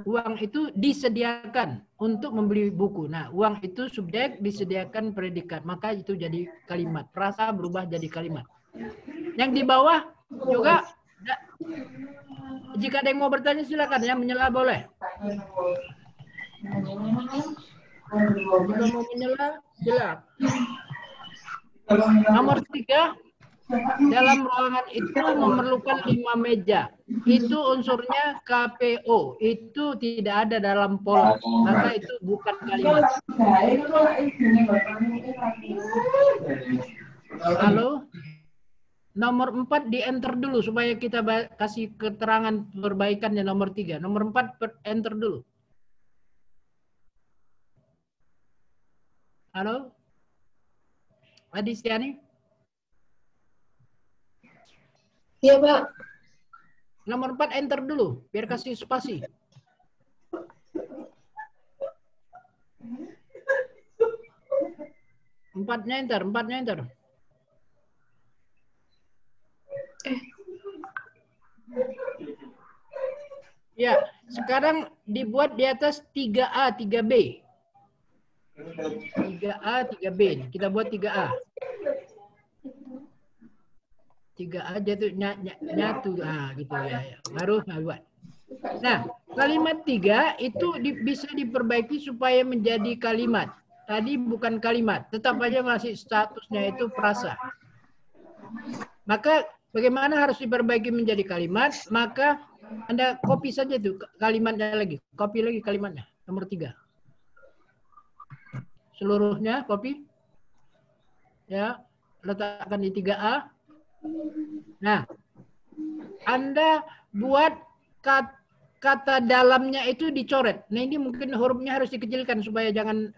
Uang itu disediakan untuk membeli buku. Nah, uang itu subjek, disediakan predikat. Maka itu jadi kalimat. Frasa berubah jadi kalimat. Yang di bawah juga, jika ada yang mau bertanya silakan. Yang menyela boleh. Jika mau menyela, silakan. Nomor 3. Dalam ruangan itu memerlukan 5 meja. Itu unsurnya KPO. Itu tidak ada dalam pola. Maka itu bukan kalimat. Halo? Nomor 4 di enter dulu supaya kita kasih keterangan perbaikannya nomor 3. Nomor 4 enter dulu. Halo? Adistiani? Iya, Pak. Nomor 4 enter dulu, biar kasih spasi. Empatnya enter. Ya, sekarang dibuat di atas 3A, 3B. 3A, 3B. Kita buat 3A. 3A jatuh nyatu. Gitu ya. Baru buat. Nah, kalimat 3 itu bisa diperbaiki supaya menjadi kalimat. Tadi bukan kalimat, tetap aja masih statusnya itu frasa. Maka bagaimana harus diperbaiki menjadi kalimat? Maka Anda copy saja tuh kalimatnya lagi. Copy lagi kalimatnya. Nomor 3. Seluruhnya copy. Ya, letakkan di 3A. Nah, Anda buat kata dalamnya itu dicoret. Nah, ini mungkin hurufnya harus dikecilkan supaya jangan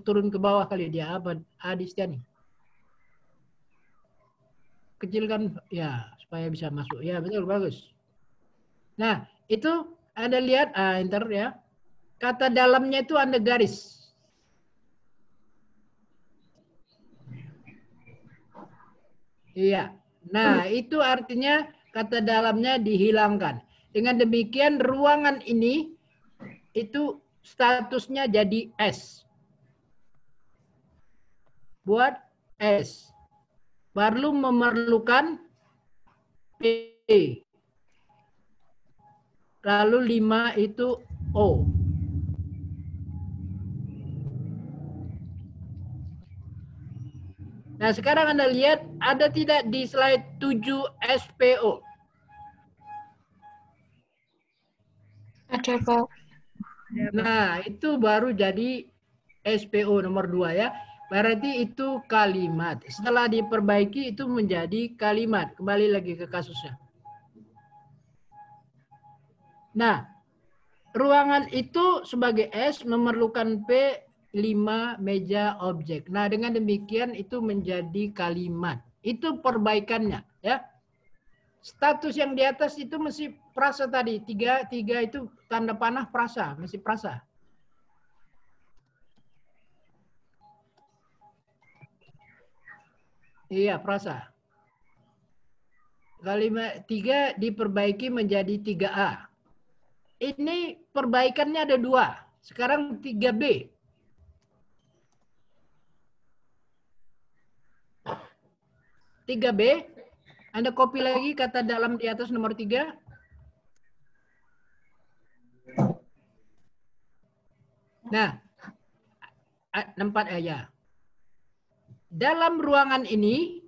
turun ke bawah kali dia. Apa? Adistiani. Kecilkan ya supaya bisa masuk. Ya, betul, bagus. Nah, itu Anda lihat, enter ya. Kata dalamnya itu Anda garis. Iya. Nah, itu artinya kata dalamnya dihilangkan. Dengan demikian ruangan ini itu statusnya jadi S. Buat S. Baru memerlukan P. Lalu 5 itu O. Nah, sekarang Anda lihat ada tidak di slide 7 SPO? Ada, Pak. Nah, itu baru jadi SPO nomor 2 ya. Berarti itu kalimat. Setelah diperbaiki itu menjadi kalimat. Kembali lagi ke kasusnya. Nah, ruangan itu sebagai S memerlukan P 5 meja objek. Nah, dengan demikian itu menjadi kalimat. Itu perbaikannya ya. Status yang di atas itu masih prasa tadi. 3 itu tanda panah prasa, masih prasa. Iya, prasa. Kalimat 3 diperbaiki menjadi 3A. Ini perbaikannya ada 2. Sekarang 3B. 3B, Anda copy lagi kata dalam di atas nomor 3. Nah, 4 aja. Dalam ruangan ini,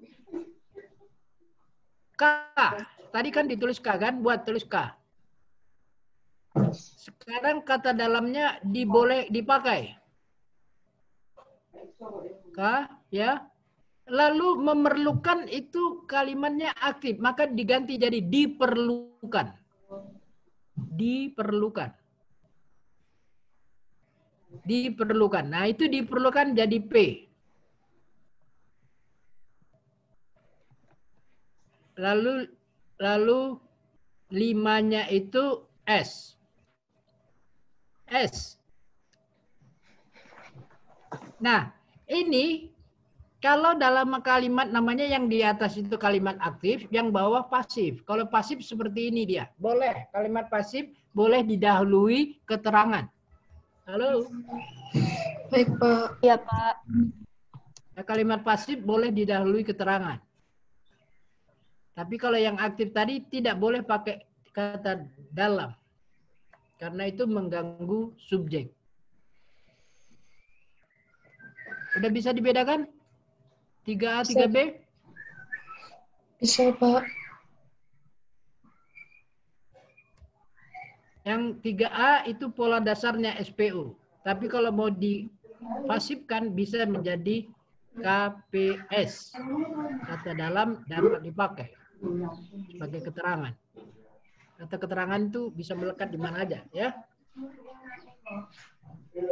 K. Tadi kan ditulis K kan? Buat tulis K. Sekarang kata dalamnya boleh dipakai. K, ya. Lalu memerlukan itu kalimatnya aktif. Maka diganti jadi diperlukan. Diperlukan. Diperlukan. Nah, itu diperlukan jadi P. Lalu 5-nya itu S. S. Nah, ini kalau dalam kalimat namanya yang di atas itu kalimat aktif, yang bawah pasif. Kalau pasif seperti ini dia. Boleh, kalimat pasif boleh didahului keterangan. Halo? Baik, Pak. Iya, Pak. Nah, kalimat pasif boleh didahului keterangan. Tapi kalau yang aktif tadi tidak boleh pakai kata dalam. Karena itu mengganggu subjek. Udah bisa dibedakan? 3A, 3B? Bisa, Pak. Yang 3A itu pola dasarnya SPU. Tapi kalau mau dipasifkan bisa menjadi KPS. Kata dalam dapat dipakai sebagai keterangan. Kata keterangan itu bisa melekat di mana aja, ya.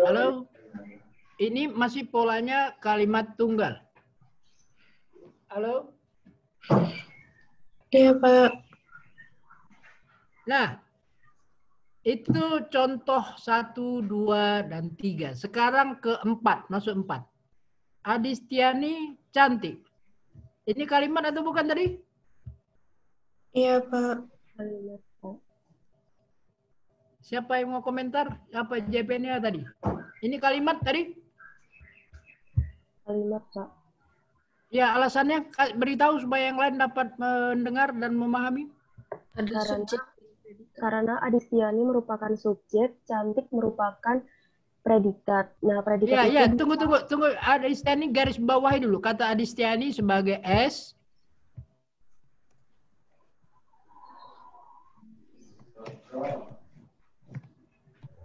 Halo, ini masih polanya kalimat tunggal. Halo? Iya, Pak. Nah, itu contoh 1, 2, dan 3. Sekarang ke 4, masuk 4. Adistiani cantik. Ini kalimat atau bukan tadi? Iya, Pak. Siapa yang mau komentar? Apa JP-nya tadi? Ini kalimat tadi? Kalimat, Pak. Ya, alasannya beritahu supaya yang lain dapat mendengar dan memahami. Karena Adistiani merupakan subjek, cantik merupakan predikat. Nah, predikat Ya, itu... tunggu. Adistiani garis bawahi dulu. Kata Adistiani sebagai S.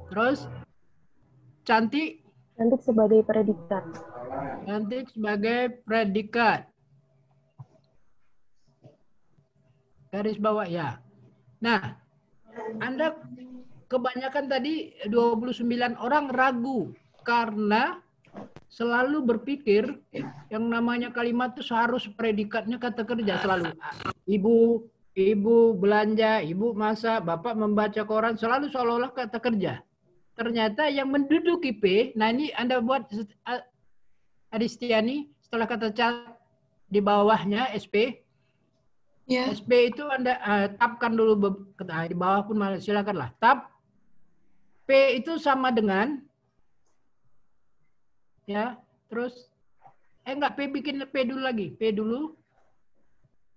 Terus, cantik. Cantik sebagai predikat. Cantik sebagai predikat. Garis bawah, ya. Nah, Anda kebanyakan tadi 29 orang ragu karena selalu berpikir yang namanya kalimat itu harus predikatnya kata kerja selalu. Ibu belanja, ibu masak, bapak membaca koran, selalu seolah-olah kata kerja. Ternyata yang menduduki P, nah ini Anda buat Adistiani setelah kata cat di bawahnya SP. Ya. SP itu Anda tapkan dulu di bawah pun silakanlah. Tap. P itu sama dengan ya, terus enggak P bikin P dulu lagi. P dulu.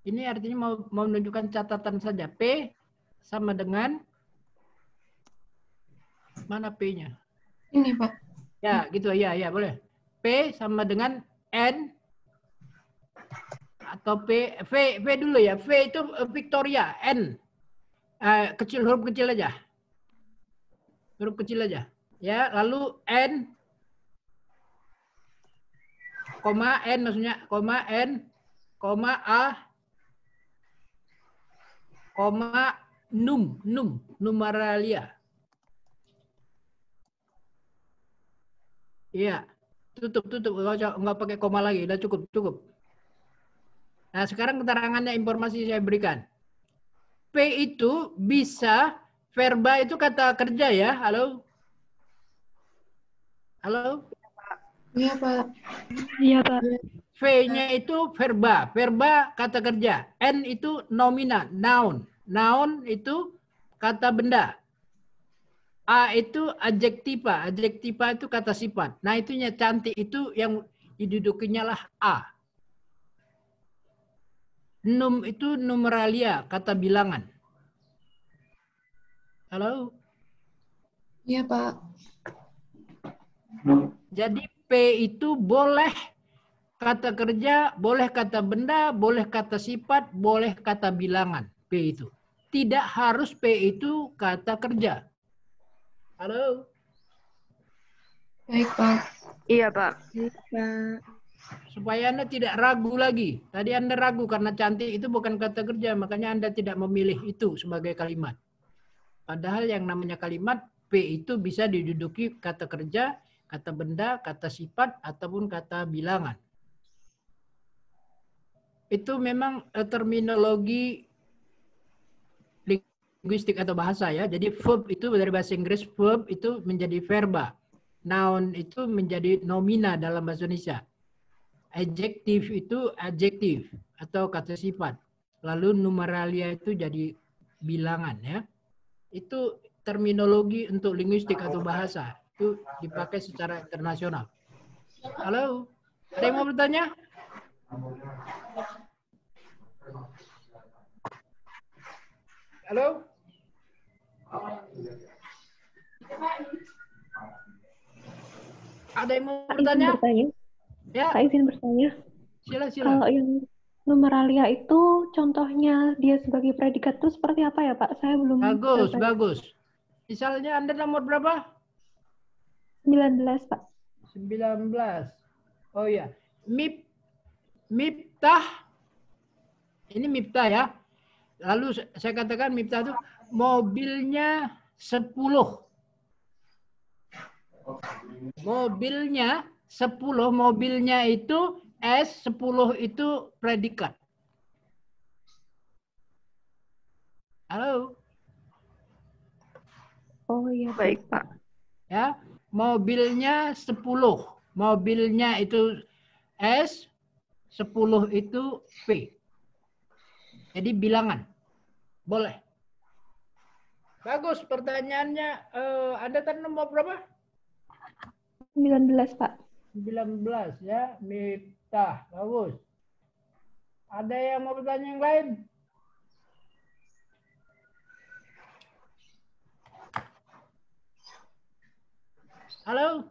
Ini artinya mau menunjukkan catatan saja. P sama dengan mana P-nya? Ini, Pak. Ya, gitu ya, boleh. P sama dengan N atau V dulu ya. V itu Victoria, N huruf kecil aja. Huruf kecil aja. Ya, lalu N koma N maksudnya, koma N, koma A, koma numeralia. Iya, tutup, nggak pakai koma lagi, udah cukup. Nah, sekarang keterangannya informasi saya berikan. P itu bisa, verba itu kata kerja ya, halo? Halo? Iya, Pak. Iya, Pak. V-nya itu verba kata kerja. N itu nomina, noun. Noun itu kata benda. A itu adjektiva itu kata sifat. Nah, itunya cantik itu yang didudukinya lah A. Num itu numeralia, kata bilangan. Halo? Iya, Pak. Jadi P itu boleh kata kerja, boleh kata benda, boleh kata sifat, boleh kata bilangan. P itu. Tidak harus P itu kata kerja. Halo? Baik, Pak. Iya, Pak. Supaya Anda tidak ragu lagi. Tadi Anda ragu karena cantik itu bukan kata kerja, makanya Anda tidak memilih itu sebagai kalimat. Padahal yang namanya kalimat P itu bisa diduduki kata kerja, kata benda, kata sifat, ataupun kata bilangan. Itu memang terminologi linguistik atau bahasa ya. Jadi verb itu dari bahasa Inggris, verb itu menjadi verba. Noun itu menjadi nomina dalam bahasa Indonesia. Adjektif itu adjektif atau kata sifat. Lalu numeralia itu jadi bilangan ya. Itu terminologi untuk linguistik atau bahasa. Itu dipakai secara internasional. Halo? Ada yang mau bertanya? Halo? Ada yang mau bertanya? Ya. Kak izin bertanya. Sila. Kalau yang numeralia itu contohnya dia sebagai predikat itu seperti apa ya Pak? Saya belum Bagus, selesai. bagus. Misalnya Anda nomor berapa? 19 Pak. 19. Oh ya. Miftah. Ini Miftah ya. Lalu saya katakan Miftah itu mobilnya 10. Mobilnya 10, mobilnya itu S, 10 itu predikat. Halo? Oh iya, Baik, Pak. Ya, mobilnya 10. Mobilnya itu S, 10 itu P. Jadi bilangan. Boleh. Bagus pertanyaannya. Anda tadi nomor berapa? 19 Pak. 19 ya. Miftah. Bagus. Ada yang mau bertanya yang lain? Halo?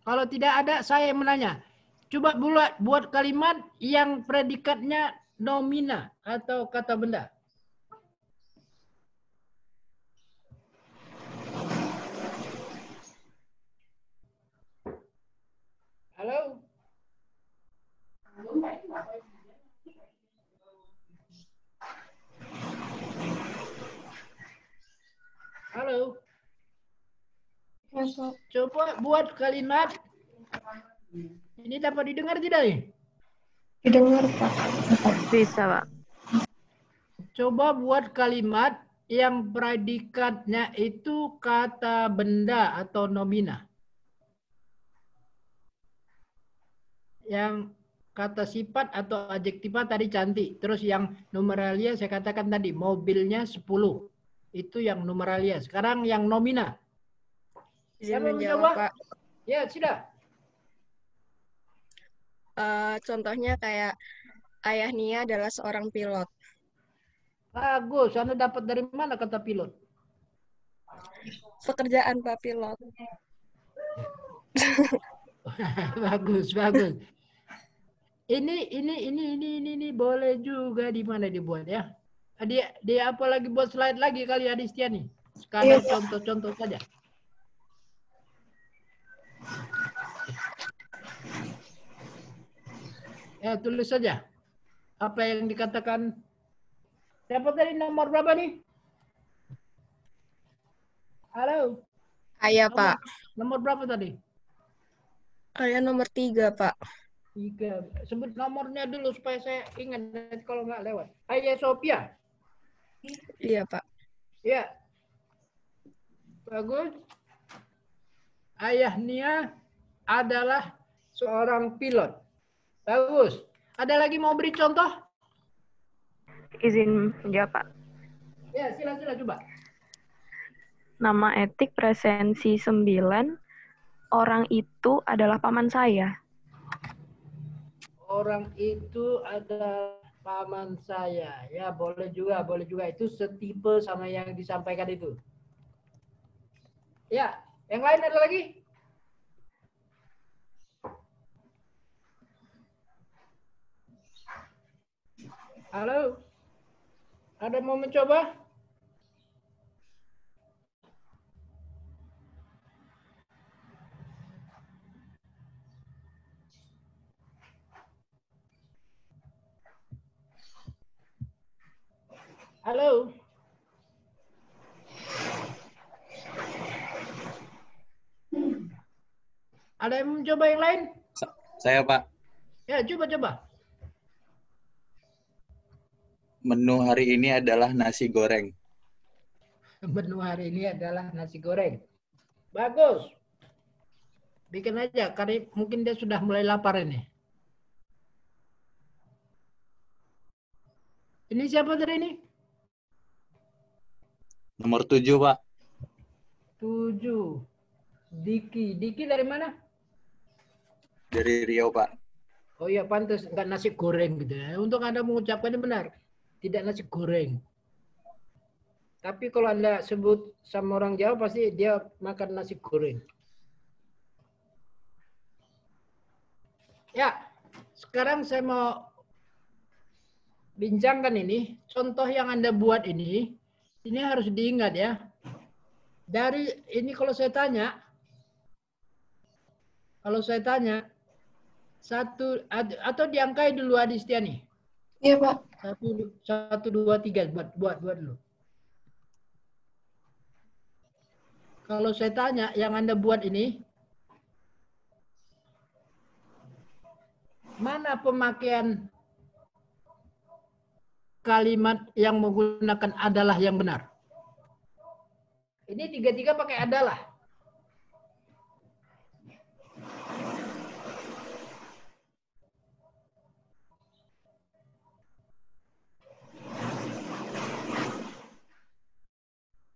Kalau tidak ada, saya yang menanya. Coba buat kalimat yang predikatnya nomina atau kata benda. Halo? Halo? Coba buat kalimat. Ini dapat didengar tidak nih? Didengar, Pak. Bisa, Pak. Coba buat kalimat yang predikatnya itu kata benda atau nomina. Yang kata sifat atau adjektiva tadi cantik. Terus yang numeralia saya katakan tadi mobilnya 10. Itu yang numeralia. Sekarang yang nomina. Izin menjawab, Pak. Ya, sudah. Contohnya kayak Ayah Nia adalah seorang pilot. Bagus. Anda dapat dari mana kata pilot? Pekerjaan Pak pilot. Bagus, bagus. Ini boleh juga di mana dibuat ya? Dia apa lagi buat slide lagi kali Adistiani? Sekadar contoh-contoh saja. Ya, tulis saja. Apa yang dikatakan. Siapa tadi nomor berapa nih? Halo? Ayah, Pak. Nomor berapa tadi? Ayah nomor 3, Pak. 3. Sebut nomornya dulu supaya saya ingat kalau nggak lewat. Ayah Sophia. Iya, Pak. Ya. Bagus. Ayah Nia adalah seorang pilot. Bagus. Ada lagi mau beri contoh? Izin menjawab, Pak. Ya, sila-sila coba. Nama etik presensi 9, orang itu adalah paman saya. Orang itu adalah paman saya. Ya, boleh juga, boleh juga. Itu setipe sama yang disampaikan itu. Ya, yang lain ada lagi? Halo? Ada mau mencoba? Halo? Ada yang mencoba yang lain? Saya, Pak. Ya, coba-coba. Menu hari ini adalah nasi goreng. Menu hari ini adalah nasi goreng. Bagus. Bikin aja, karena mungkin dia sudah mulai lapar ini. Ini siapa tadi ini? Nomor 7, Pak. 7. Diki. Diki dari mana? Dari Riau, Pak. Oh iya, pantas enggak nasi goreng gitu ya. Untuk Anda mengucapkannya benar. Tidak nasi goreng. Tapi kalau Anda sebut sama orang Jawa pasti dia makan nasi goreng. Ya, sekarang saya mau bincangkan ini, contoh yang Anda buat ini harus diingat ya. Dari ini kalau saya tanya, satu atau diangkai dulu Adistiani. Iya, Pak. 1, 2, 3 buat dulu. Kalau saya tanya yang Anda buat ini, mana pemakaian kalimat yang menggunakan adalah yang benar? Ini tiga-tiga pakai adalah.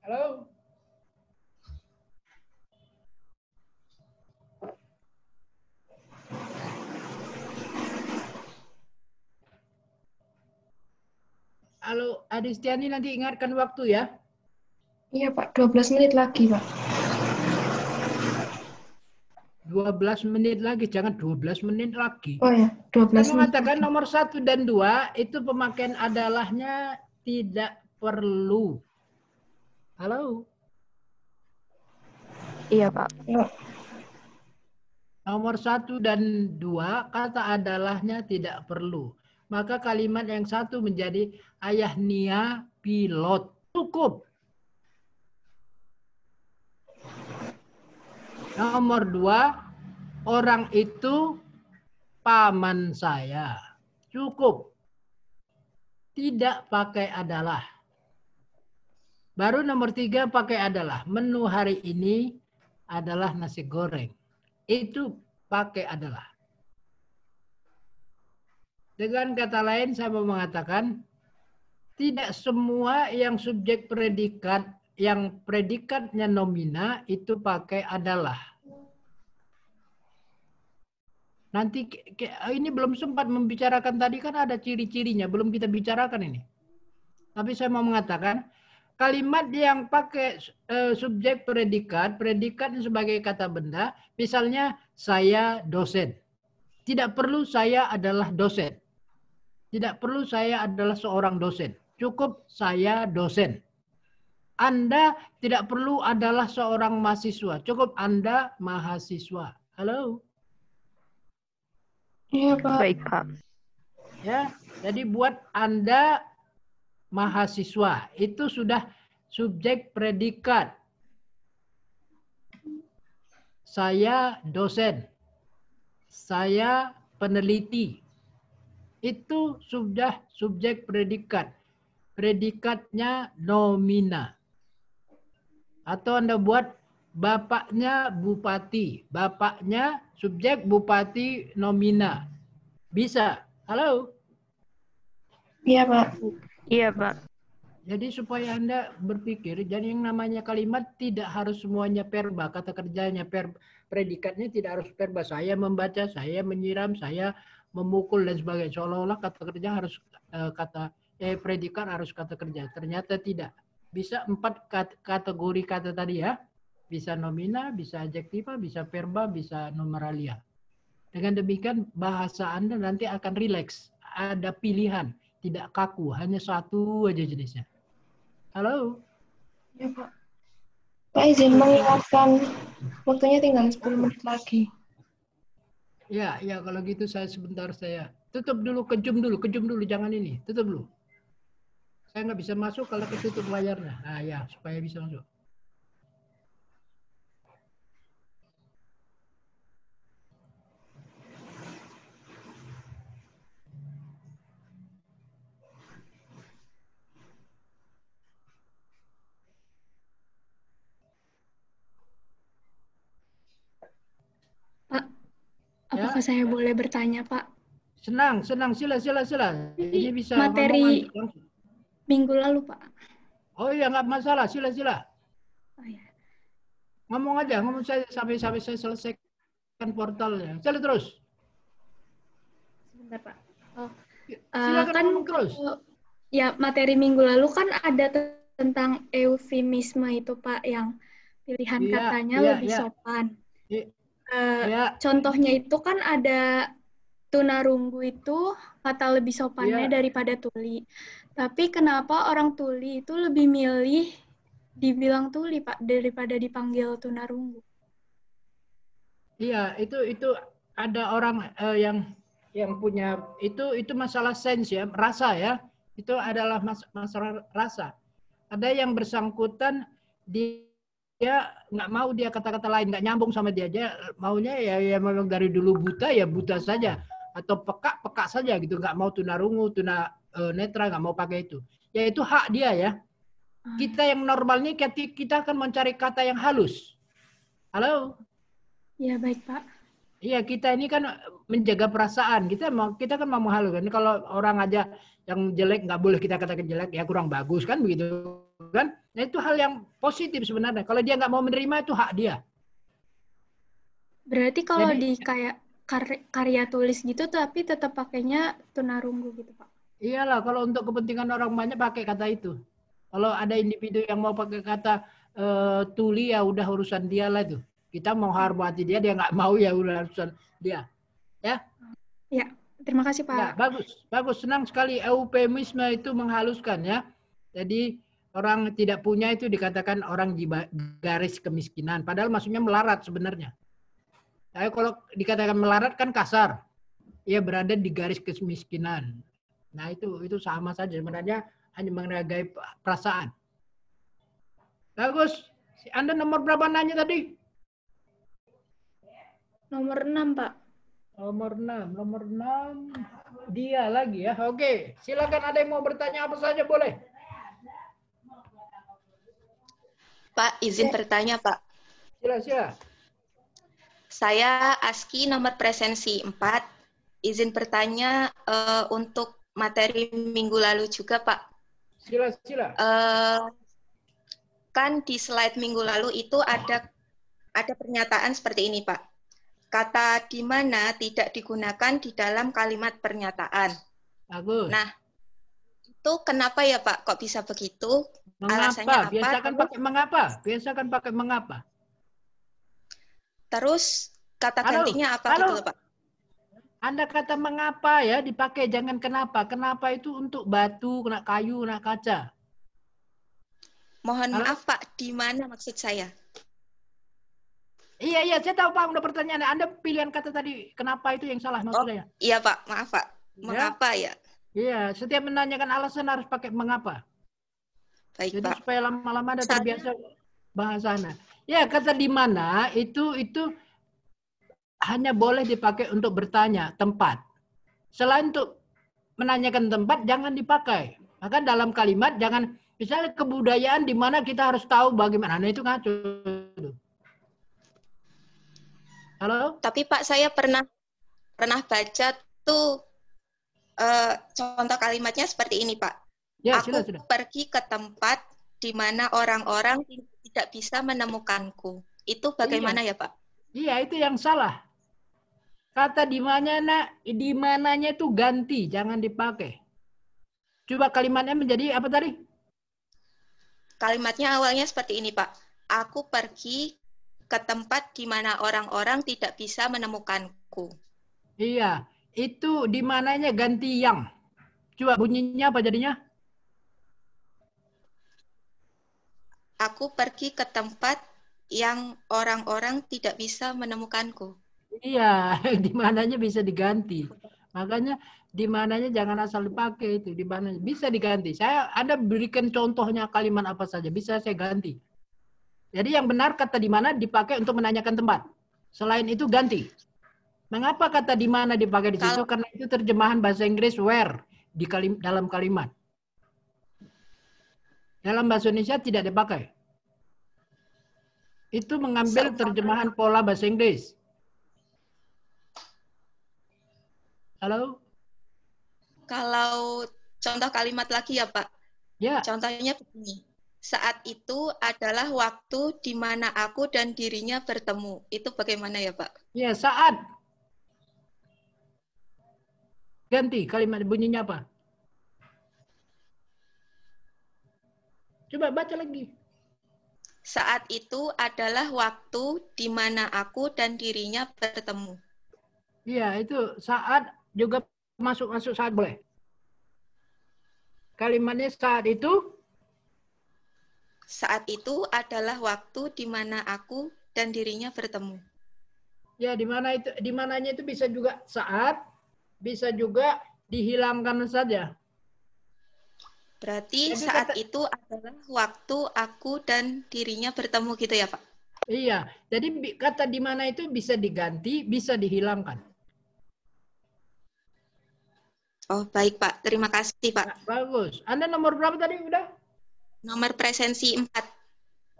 Halo? Halo, Adistiani nanti ingatkan waktu ya. Iya, Pak. 12 menit lagi, Pak. 12 menit lagi, jangan 12 menit lagi. Oh ya, 12 Saya menit. mengatakan nomor 1 dan 2 itu pemakaian adalahnya tidak perlu. Halo? Iya, Pak. Nomor 1 dan 2 kata adalahnya tidak perlu. Maka kalimat yang satu menjadi ayah Nia pilot. Cukup. Nomor 2, orang itu paman saya. Cukup. Tidak pakai adalah. Baru nomor 3 pakai adalah. Menu hari ini adalah nasi goreng. Itu pakai adalah. Dengan kata lain saya mau mengatakan tidak semua yang subjek predikat, yang predikatnya nomina itu pakai adalah. Nanti ini belum sempat membicarakan tadi kan ada ciri-cirinya, belum kita bicarakan ini. Tapi saya mau mengatakan kalimat yang pakai subjek predikat, predikatnya sebagai kata benda, misalnya saya dosen. Tidak perlu saya adalah dosen. Tidak perlu saya adalah seorang dosen. Cukup saya dosen. Anda tidak perlu adalah seorang mahasiswa. Cukup Anda mahasiswa. Halo? Iya, Pak. Baik, Pak. Ya, jadi buat Anda mahasiswa. Itu sudah subjek predikat. Saya dosen. Saya peneliti. Itu sudah subjek predikat. Predikatnya nomina. Atau Anda buat bapaknya bupati. Bapaknya subjek bupati nomina. Bisa. Halo? Iya, Pak. Iya, Pak. Jadi supaya Anda berpikir, jadi yang namanya kalimat tidak harus semuanya verba. Kata kerjanya, predikatnya tidak harus verba. Saya membaca, saya menyiram, saya memukul dan sebagainya. Seolah-olah kata kerja harus predikat harus kata kerja. Ternyata tidak. Bisa 4 kategori kata tadi ya. Bisa nomina, bisa adjektiva, bisa verba, bisa numeralia. Dengan demikian bahasa Anda nanti akan rileks. Ada pilihan, tidak kaku, hanya satu aja jenisnya. Halo? Ya, Pak. Pak izin mengingatkan waktunya tinggal 10 menit lagi. Ya, kalau gitu saya sebentar saya tutup dulu, kejum dulu, jangan ini, tutup dulu. Saya nggak bisa masuk kalau ketutup layarnya. Nah ya, supaya bisa masuk. Pak, apakah saya boleh bertanya, Pak? Senang, sila. Ini bisa materi minggu lalu, Pak. Oh iya, nggak masalah, sila. Oh, ya. Ngomong aja, sampai saya selesaikan portalnya. Sila terus. Sebentar, Pak. Oh, silakan kan ngomong terus. Ya, materi minggu lalu kan ada tentang eufemisme itu, Pak, yang pilihan katanya lebih sopan. Contohnya itu kan ada tunarunggu itu kata lebih sopannya daripada tuli. Tapi kenapa orang tuli itu lebih milih dibilang tuli, Pak, daripada dipanggil tunarunggu? Iya, itu ada orang yang punya itu masalah sense ya, rasa ya. Itu adalah masalah rasa. Ada yang bersangkutan dia nggak mau dia kata-kata lain, nggak nyambung sama dia maunya ya memang dari dulu buta ya buta saja, atau peka saja gitu, nggak mau tunarungu, netra, nggak mau pakai itu. Ya itu hak dia ya. Kita yang normal ini kita akan mencari kata yang halus. Halo? Ya baik Pak. Iya, kita ini kan menjaga perasaan. Kita kan mau halus kan. Kalau orang aja yang jelek nggak boleh kita katakan jelek, ya kurang bagus kan begitu kan. Nah itu hal yang positif sebenarnya. Kalau dia nggak mau menerima itu hak dia. Berarti kalau di kayak karya tulis gitu tapi tetap pakainya tunarunggu gitu Pak? Iyalah, kalau untuk kepentingan orang banyak pakai kata itu. Kalau ada individu yang mau pakai kata tuli ya udah urusan dia lah itu. Kita mau hormati dia nggak mau ya udah urusan dia. Ya? Ya, terima kasih Pak. Ya, bagus. Senang sekali eufemisme itu menghaluskan ya. Jadi orang tidak punya itu dikatakan orang di garis kemiskinan. Padahal maksudnya melarat sebenarnya. Tapi kalau dikatakan melarat kan kasar. Ia berada di garis kemiskinan. Nah itu sama saja sebenarnya, hanya menghargai perasaan. Bagus. Anda nomor berapa nanya tadi? Nomor 6, Pak. Nomor 6. Dia lagi ya. Oke, silakan ada yang mau bertanya apa saja boleh. Pak, izin bertanya, Pak. Sila. Saya ASKI nomor presensi 4. Izin bertanya untuk materi minggu lalu juga, Pak. Sila. Kan di slide minggu lalu itu ada pernyataan seperti ini, Pak. Kata di mana tidak digunakan di dalam kalimat pernyataan. Bagus. Nah, itu kenapa ya, Pak? Kok bisa begitu? Mengapa? Biasakan pakai mengapa. Terus kata gantinya apa gitu, Pak? Anda kata mengapa ya dipakai, jangan kenapa. Kenapa itu untuk batu, kena kayu, kena kaca. Mohon maaf, Pak. Di mana maksud saya? Iya, saya tahu Pak, udah pertanyaan. Anda pilihan kata tadi, kenapa itu yang salah maksud saya? Iya Pak, maaf Pak. Mengapa ya? Iya, setiap menanyakan alasan harus pakai mengapa. Baik, jadi Pak. supaya lama-lama Anda terbiasa bahasanya. Ya, kata di mana itu hanya boleh dipakai untuk bertanya tempat. Selain untuk menanyakan tempat, jangan dipakai. Maka dalam kalimat jangan, misalnya kebudayaan di mana kita harus tahu bagaimana. Nah, itu ngaco. Halo? Tapi Pak, saya pernah baca tuh contoh kalimatnya seperti ini, Pak. Ya, aku sudah. Pergi ke tempat di mana orang-orang tidak bisa menemukanku. Itu bagaimana ya, Pak? Iya, itu yang salah. Kata di mananya itu ganti, jangan dipakai. Coba kalimatnya menjadi apa tadi? Kalimatnya awalnya seperti ini, Pak. Aku pergi ke tempat di mana orang-orang tidak bisa menemukanku. Iya, itu di mananya ganti yang. Coba bunyinya apa jadinya? Aku pergi ke tempat yang orang-orang tidak bisa menemukanku. Iya, di mananya bisa diganti. Makanya di mananya jangan asal dipakai itu. Di mana bisa diganti. Anda berikan contohnya kalimat apa saja, bisa saya ganti. Jadi yang benar kata di mana dipakai untuk menanyakan tempat. Selain itu ganti. Mengapa kata di mana dipakai di situ? Karena itu terjemahan bahasa Inggris where dalam kalimat. Dalam bahasa Indonesia tidak dipakai. Itu mengambil terjemahan pola bahasa Inggris. Halo? Kalau contoh kalimat lagi ya, Pak. Ya. Contohnya begini. Saat itu adalah waktu di mana aku dan dirinya bertemu. Itu bagaimana ya, Pak? Ya, saat. Ganti kalimat bunyinya apa? Coba baca lagi. Saat itu adalah waktu di mana aku dan dirinya bertemu. Iya, itu saat juga masuk saat boleh. Kalimatnya saat itu. Saat itu adalah waktu di mana aku dan dirinya bertemu. Ya, di mananya itu bisa juga saat, bisa juga dihilangkan saja. Berarti Jadi saat itu adalah waktu aku dan dirinya bertemu gitu ya, Pak? Iya, jadi kata di mana itu bisa diganti, bisa dihilangkan. Oh, baik, Pak. Terima kasih, Pak. Nah, bagus. Anda nomor berapa tadi udah? Nomor presensi 4.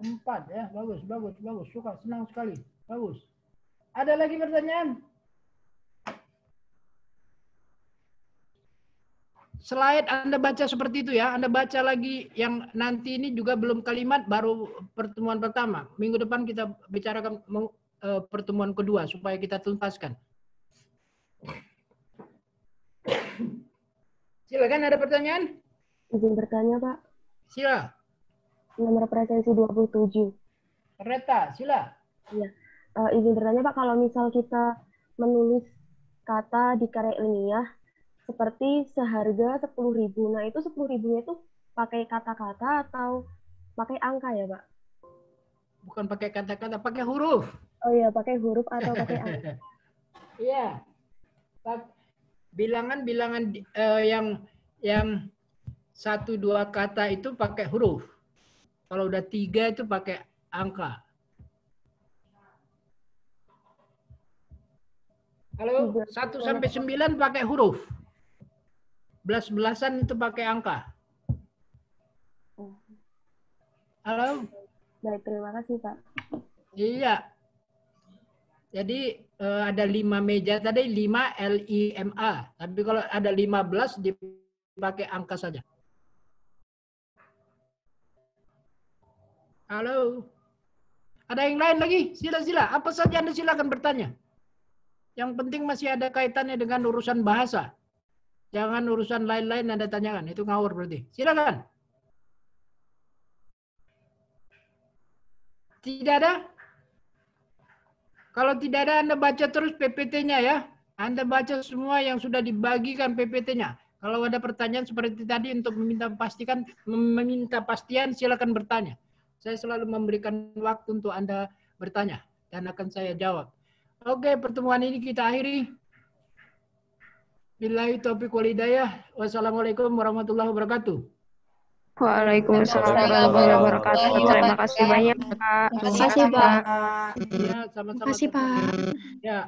4 ya, bagus. Suka, senang sekali. Bagus. Ada lagi pertanyaan? Slide Anda baca seperti itu ya. Anda baca lagi yang nanti ini juga belum kalimat, baru pertemuan pertama. Minggu depan kita bicarakan pertemuan kedua supaya kita tuntaskan. Silakan, ada pertanyaan? Izin bertanya, Pak. Sila. Nomor presensi 27. Reta, sila. Iya. Izin bertanya, Pak, kalau misal kita menulis kata di karya ilmiah seperti seharga 10.000. Nah, itu 10.000-nya itu pakai kata-kata atau pakai angka ya, Pak? Bukan pakai kata-kata, pakai huruf. Oh iya, pakai huruf atau pakai angka? Iya. Bilangan-bilangan yang 1-2 kata itu pakai huruf. Kalau udah 3 itu pakai angka. Kalau 1 sampai 9 pakai huruf. 11-11an itu pakai angka. Halo? Baik, terima kasih, Pak. Iya. Jadi ada 5 meja tadi, 5 LIMA. Tapi kalau ada 15 dipakai angka saja. Halo? Ada yang lain lagi? Sila-sila. Apa saja Anda silakan bertanya. Yang penting masih ada kaitannya dengan urusan bahasa. Jangan urusan lain-lain Anda tanyakan. Itu ngawur berarti. Silakan. Tidak ada? Kalau tidak ada, Anda baca terus PPT-nya ya. Anda baca semua yang sudah dibagikan PPT-nya. Kalau ada pertanyaan seperti tadi untuk meminta pastian, silakan bertanya. Saya selalu memberikan waktu untuk Anda bertanya dan akan saya jawab. Oke, pertemuan ini kita akhiri. Billahi taufiq wal hidayah. Wassalamualaikum warahmatullahi wabarakatuh. Waalaikumsalam warahmatullahi wabarakatuh. Terima kasih banyak, Pak. Terima kasih, Pak. Ya, sama-sama. Terima kasih, Pak. Ya.